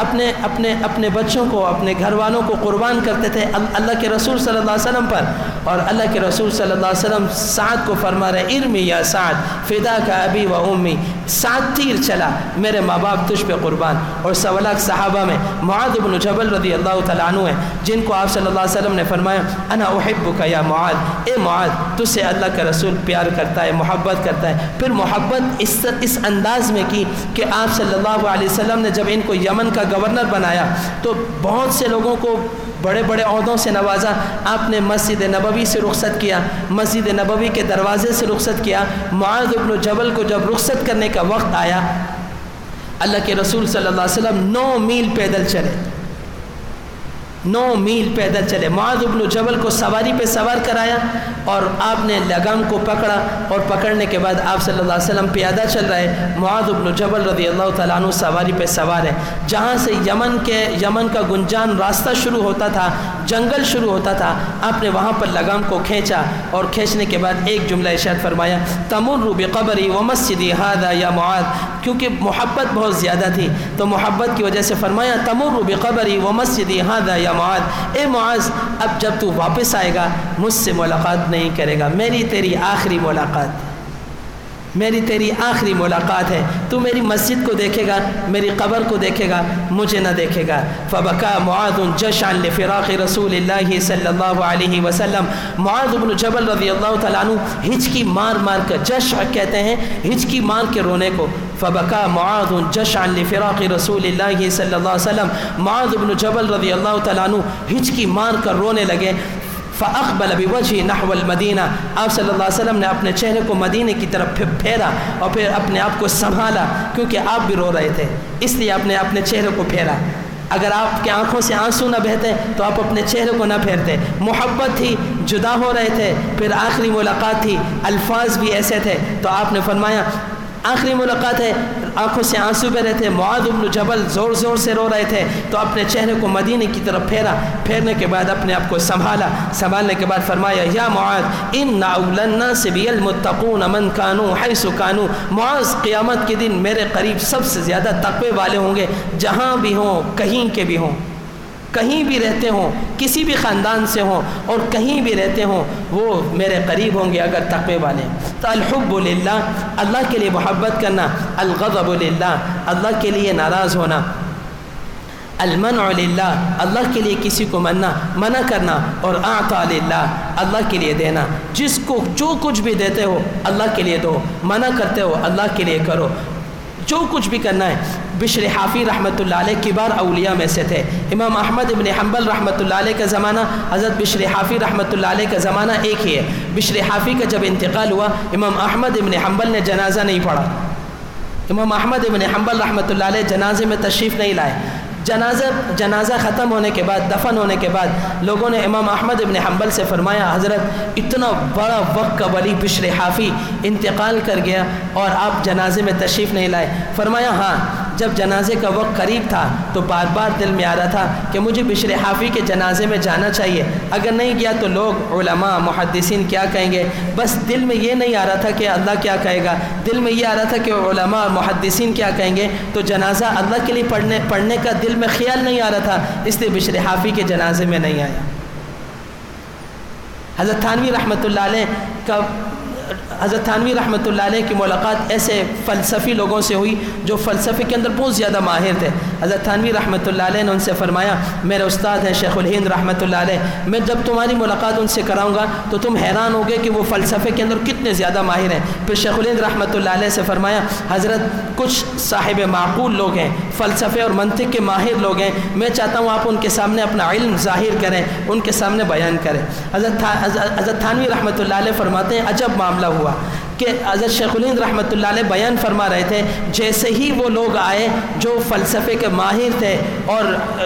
اپنے بچوں کو، اپنے گھر والوں کو قربان کرتے تھے اللہ کے رسول صلی اللہ علیہ وسلم پر، اور اللہ کے رسول صلی اللہ علیہ وسلم سعد کو فرما رہے ارمی یا سعد فداک ابی و امی، سعد تیر چلا میرے ماں باپ تجھ پہ قربان۔ اور 1.25 لاکھ صحابہ میں معاذ بن جبل رضی اللہ تعالیٰ عنہ ہیں جن کو آپ صلی اللہ علیہ وسلم نے فرمایا انا احبک یا معاذ، اے معاذ تجھ سے اللہ کا رسول پیار کرتا ہے، محبت کرتا ہے۔ پھر محبت اس انداز میں کی کہ آپ صلی اللہ علیہ وسلم نے جب ان کو یمن کا گورنر بنایا تو بہت سے لوگوں کو بڑے بڑے عہدوں سے نوازا، آپ نے مسجد نبوی سے رخصت کیا، مسجد نبوی کے دروازے سے رخصت کیا۔ معاذ بن جبل کو جب رخصت کرنے کا وقت آیا، اللہ کے رسول صلی اللہ علیہ وسلم 9 میل پیدل چلے، 9 میل پیدل چلے۔ معاذ بن جبل کو سواری پہ سوار کرایا اور آپ نے لگام کو پکڑا، اور پکڑنے کے بعد آپ صلی اللہ علیہ وسلم پیادہ چل رہے، معاذ بن جبل رضی اللہ تعالیٰ عنہ سواری پہ سوار ہے۔ جہاں سے یمن کا گنجان راستہ شروع ہوتا تھا، جنگل شروع ہوتا تھا، آپ نے وہاں پر لگام کو کھینچا، اور کھینچنے کے بعد ایک جملہ ارشاد فرمایا تمر بقبری ومسجدی هذا یا معاذ، کیونکہ محبت بہت زیادہ تھی تو محبت کی وجہ سے فرمایا تمر بقبری ومسجدی هذا یا معاذ، اے معاذ اب جب تو واپس آئے گا مجھ سے ملاقات نہیں کرے گا، میری تیری آخری ملاقات۔ میری تیری آخری ملاقات ہے، تو میری مسجد کو دیکھے گا، میری قبر کو دیکھے گا، مجھے نہ دیکھے گا۔ فبکا معاذ جشعا لفراق رسول اللہ صلی اللہ علیہ وسلم، معاذ بن جبل رضی اللہ تعالیٰ عنہ ہچکی مار مار کر، جشع کہتے ہیں ہچکی مار کے رونے کو، فبکا معاذ جشعا لفراق رسول اللہ صلی اللہ علیہ وسلم، معاذ بن جبل رضی اللہ تعالیٰ عنہ ہچکی مار کر رونے لگے۔ فاقبل بوجهه نحو المدینہ، آپ صلی اللہ علیہ وسلم نے اپنے چہرے کو مدینے کی طرف پھیرا اور پھر اپنے آپ کو سنبھالا، کیونکہ آپ بھی رو رہے تھے اس لیے آپ نے اپنے چہرے کو پھیرا۔ اگر آپ کے آنکھوں سے آنسو نہ بہتے تو آپ اپنے چہرے کو نہ پھیرتے۔ محبت تھی، جدا ہو رہے تھے، پھر آخری ملاقات تھی، الفاظ بھی ایسے تھے، تو آپ نے فرمایا آخری ملاقات ہے، آنکھوں سے آنسو بہ رہے تھے، معاذ بن جبل زور زور سے رو رہے تھے، تو اپنے چہرے کو مدینے کی طرف پھیرا، پھیرنے کے بعد اپنے آپ کو سنبھالا، سنبھالنے کے بعد فرمایا یا معاذ ان اول الناس بی المتقون من کانوا حیث کانوا، معاذ قیامت کے دن میرے قریب سب سے زیادہ تقوی والے ہوں گے، جہاں بھی ہوں، کہیں کے بھی ہوں، کہیں بھی رہتے ہوں، کسی بھی خاندان سے ہوں اور کہیں بھی رہتے ہوں، وہ میرے قریب ہوں گے اگر تقوی والے۔ تو الحب للہ، اللہ کے لیے محبت کرنا، الغضب للہ، اللہ کے لیے ناراض ہونا، المنع للہ، اللہ کے لیے کسی کو منع کرنا، اور اعطا للہ، اللہ کے لیے دینا۔ جس کو جو کچھ بھی دیتے ہو اللہ کے لیے دو، منع کرتے ہو اللہ کے لیے کرو، جو کچھ بھی کرنا ہے۔ بشر حافی رحمۃ اللہ علیہ کبار اولیاء میں سے تھے۔ امام احمد ابن حنبل رحمۃ اللہ علیہ کا زمانہ، حضرت بشر حافی رحمۃ اللہ علیہ کا زمانہ ایک ہی ہے۔ بشر حافی کا جب انتقال ہوا، امام احمد ابن حنبل نے جنازہ نہیں پڑھا، امام احمد ابن حنبل رحمۃ اللہ علیہ جنازے میں تشریف نہیں لائے۔ جنازہ ختم ہونے کے بعد، دفن ہونے کے بعد لوگوں نے امام احمد ابن حنبل سے فرمایا حضرت اتنا بڑا وقت کا ولی بشر حافی انتقال کر گیا اور آپ جنازے میں تشریف نہیں لائے۔ فرمایا ہاں، جب جنازے کا وقت قریب تھا تو بار بار دل میں آ رہا تھا کہ مجھے بشر حافی کے جنازے میں جانا چاہیے، اگر نہیں گیا تو لوگ علماء محدثین کیا کہیں گے، بس دل میں یہ نہیں آ رہا تھا کہ اللہ کیا کہے گا، دل میں یہ آ رہا تھا کہ علماء محدثین کیا کہیں گے، تو جنازہ اللہ کے لیے پڑھنے کا دل میں خیال نہیں آ رہا تھا، اس لیے بشر حافی کے جنازے میں نہیں آیا۔ حضرت تھانوی رحمۃ اللہ علیہ کی ملاقات ایسے فلسفی لوگوں سے ہوئی جو فلسفے کے اندر بہت زیادہ ماہر تھے۔ حضرت تھانوی رحمۃ اللہ علیہ نے ان سے فرمایا میرے استاد ہیں شیخ الہند رحمۃ اللہ علیہ، میں جب تمہاری ملاقات ان سے کراؤں گا تو تم حیران ہوگے کہ وہ فلسفے کے اندر کتنے زیادہ ماہر ہیں۔ پھر شیخ الہند رحمۃ اللہ علیہ سے فرمایا حضرت کچھ صاحب معقول لوگ ہیں، فلسفے اور منطق کے ماہر لوگ ہیں، میں چاہتا ہوں آپ ان کے سامنے اپنا علم ظاہر کریں، ان کے سامنے بیان کریں۔ حضرت تھانوی رحمۃ اللہ علیہ فرماتے ہیں عجب معاملہ ہوا کہ حضرت شیخ الہند رحمۃ اللہ علیہ بیان فرما رہے تھے، جیسے ہی وہ لوگ آئے جو فلسفے کے ماہر تھے اور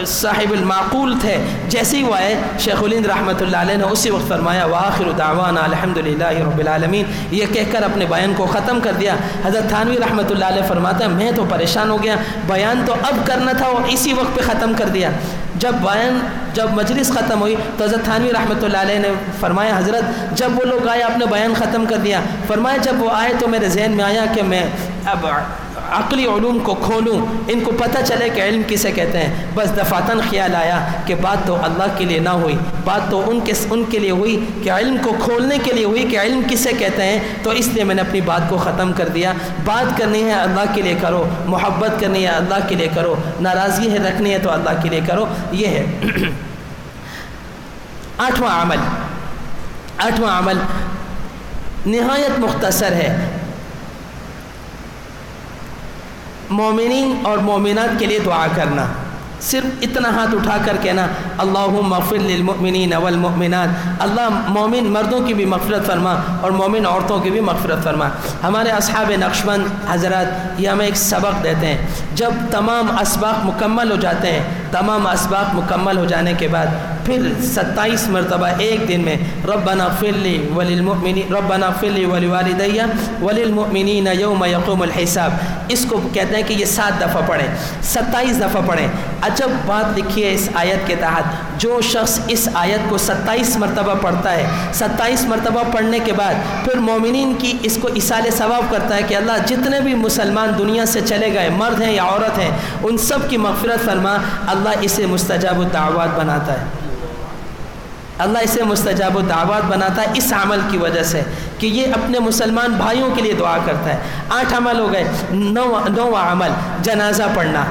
صاحب المعقول تھے، جیسے ہی وہ آئے شیخ الہند رحمۃ اللہ علیہ نے اسی وقت فرمایا وآخر دعوانا الحمدللہ رب العالمین، یہ کہہ کر اپنے بیان کو ختم کر دیا۔ حضرت تھانوی رحمۃ اللہ علیہ فرماتا ہے میں تو پریشان ہو گیا، بیان تو اب کرنا تھا اور اسی وقت پہ ختم کر دیا۔ جب مجلس ختم ہوئی تو حضرت تھانوی رحمۃ اللہ علیہ نے فرمایا حضرت جب وہ لوگ آئے آپ نے بیان ختم کر دیا۔ فرمایا جب وہ آئے تو میرے ذہن میں آیا کہ میں اب عقلی علوم کو کھولوں، ان کو پتہ چلے کہ علم کسے کہتے ہیں۔ بس دفاتن خیال آیا کہ بات تو اللہ کے لیے نہ ہوئی، بات تو ان کے لیے ہوئی کہ علم کو کھولنے کے لیے ہوئی کہ علم کسے کہتے ہیں، تو اس لیے میں نے اپنی بات کو ختم کر دیا۔ بات کرنی ہے اللہ کے لیے کرو، محبت کرنی ہے اللہ کے لیے کرو، ناراضگی ہے رکھنی ہے تو اللہ کے لیے کرو۔ یہ ہے آٹھواں عمل نہایت مختصر ہے، مومنین اور مومنات کے لیے دعا کرنا، صرف اتنا ہاتھ اٹھا کر کہنا اللہم اغفر للمؤمنین والمؤمنات، اللہ مومن مردوں کی بھی مغفرت فرما اور مومن عورتوں کی بھی مغفرت فرما۔ ہمارے اصحاب نقشبند حضرات یہ ہمیں ایک سبق دیتے ہیں، جب تمام اسباق مکمل ہو جاتے ہیں، تمام اسباق مکمل ہو جانے کے بعد پھر 27 مرتبہ ایک دن میں ربنا اغفر لی وللمؤمنین، ربنا اغفر لی ولوالدی وللمؤمنین یوم یقوم الحساب، اس کو کہتے ہیں کہ یہ 7 دفعہ پڑھیں، 27 دفعہ پڑھیں۔ عجب بات لکھی ہے اس آیت کے تحت، جو شخص اس آیت کو 27 مرتبہ پڑھتا ہے، 27 مرتبہ پڑھنے کے بعد پھر مومنین کی اس کو ایصال ثواب کرتا ہے کہ اللہ جتنے بھی مسلمان دنیا سے چلے گئے، مرد ہیں یا عورت ہیں، ان سب کی مغفرت فرما، اللہ اسے مستجاب الدعوات بناتا ہے۔ اللہ اسے مستجاب الدعوات بناتا ہے اس عمل کی وجہ سے کہ یہ اپنے مسلمان بھائیوں کے لیے دعا کرتا ہے۔ 8 عمل ہو گئے۔ 9واں عمل جنازہ پڑھنا۔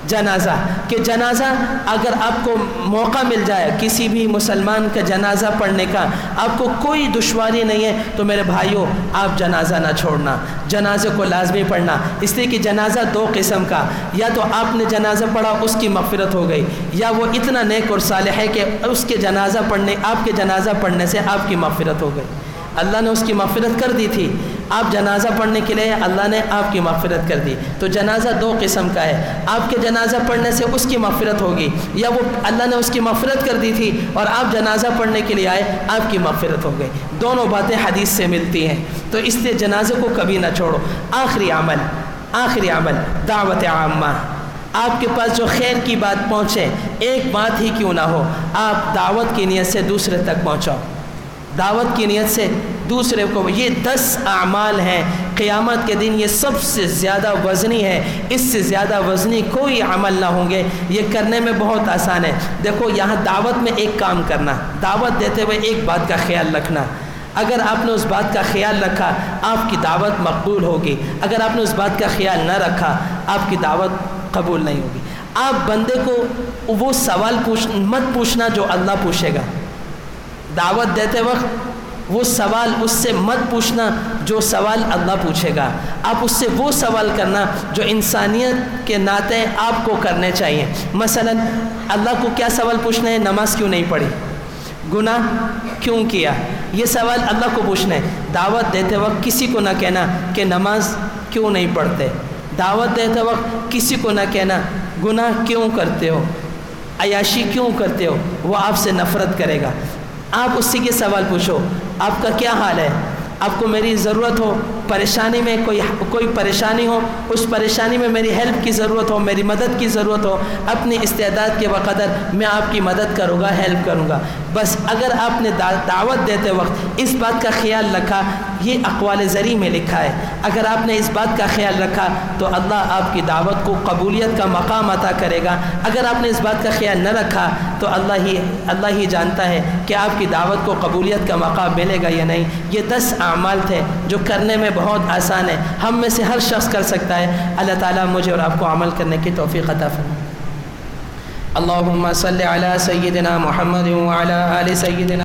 جنازہ کہ جنازہ اگر آپ کو موقع مل جائے کسی بھی مسلمان کا جنازہ پڑھنے کا، آپ کو کوئی دشواری نہیں ہے تو میرے بھائیوں آپ جنازہ نہ چھوڑنا، جنازے کو لازمی پڑھنا۔ اس لیے کہ جنازہ 2 قسم کا، یا تو آپ نے جنازہ پڑھا اس کی مغفرت ہو گئی، یا وہ اتنا نیک اور صالح ہے کہ اس کے جنازہ پڑھنے، آپ کے جنازہ پڑھنے سے آپ کی مغفرت ہو گئی۔ اللہ نے اس کی مغفرت کر دی تھی، آپ جنازہ پڑھنے کے لیے اللہ نے آپ کی مغفرت کر دی۔ تو جنازہ 2 قسم کا ہے، آپ کے جنازہ پڑھنے سے اس کی مغفرت ہوگی، یا وہ اللہ نے اس کی مغفرت کر دی تھی اور آپ جنازہ پڑھنے کے لیے آئے، آپ کی مغفرت ہو گئی۔ دونوں باتیں حدیث سے ملتی ہیں، تو اس لیے جنازے کو کبھی نہ چھوڑو۔ آخری عمل دعوت عامہ۔ آپ کے پاس جو خیر کی بات پہنچے، ایک بات ہی کیوں نہ ہو، آپ دعوت کی نیت سے دوسرے تک پہنچاؤ، دعوت کی نیت سے دوسرے کو۔ یہ 10 اعمال ہیں، قیامت کے دن یہ سب سے زیادہ وزنی ہے، اس سے زیادہ وزنی کوئی عمل نہ ہوں گے، یہ کرنے میں بہت آسان ہے۔ دیکھو یہاں دعوت میں ایک کام کرنا، دعوت دیتے ہوئے ایک بات کا خیال رکھنا، اگر آپ نے اس بات کا خیال رکھا آپ کی دعوت مقبول ہوگی، اگر آپ نے اس بات کا خیال نہ رکھا آپ کی دعوت قبول نہیں ہوگی۔ آپ بندے کو وہ سوال مت پوچھنا جو اللہ پوچھے گا، دعوت دیتے وقت وہ سوال اس سے مت پوچھنا جو سوال اللہ پوچھے گا، آپ اس سے وہ سوال کرنا جو انسانیت کے ناطے آپ کو کرنے چاہیے۔ مثلا اللہ کو کیا سوال پوچھنا ہے؟ نماز کیوں نہیں پڑھی، گناہ کیوں کیا، یہ سوال اللہ کو پوچھنا ہے۔ دعوت دیتے وقت کسی کو نہ کہنا کہ نماز کیوں نہیں پڑھتے، دعوت دیتے وقت کسی کو نہ کہنا گناہ کیوں کرتے ہو، عیاشی کیوں کرتے ہو، وہ آپ سے نفرت کرے گا۔ آپ اس سے یہ سوال پوچھو آپ کا کیا حال ہے، آپ کو میری ضرورت ہو، پریشانی میں کوئی پریشانی ہو، اس پریشانی میں میری ہیلپ کی ضرورت ہو، میری مدد کی ضرورت ہو، اپنی استعداد کے بقدر میں آپ کی مدد کروں گا، ہیلپ کروں گا۔ بس اگر آپ نے دعوت دیتے وقت اس بات کا خیال رکھا، یہ اقوال زری میں لکھا ہے، اگر آپ نے اس بات کا خیال رکھا تو اللہ آپ کی دعوت کو قبولیت کا مقام عطا کرے گا۔ اگر آپ نے اس بات کا خیال نہ رکھا تو اللہ ہی جانتا ہے کہ آپ کی دعوت کو قبولیت کا مقام ملے گا یا نہیں۔ یہ 10 اعمال تھے جو کرنے میں بہت آسان ہے، ہم میں سے ہر شخص کر سکتا ہے۔ اللہ تعالیٰ مجھے اور آپ کو عمل کرنے کی توفیق عطا فرمائے۔ اللہم صلی علی سیدنا محمد وعلی آل سیدنا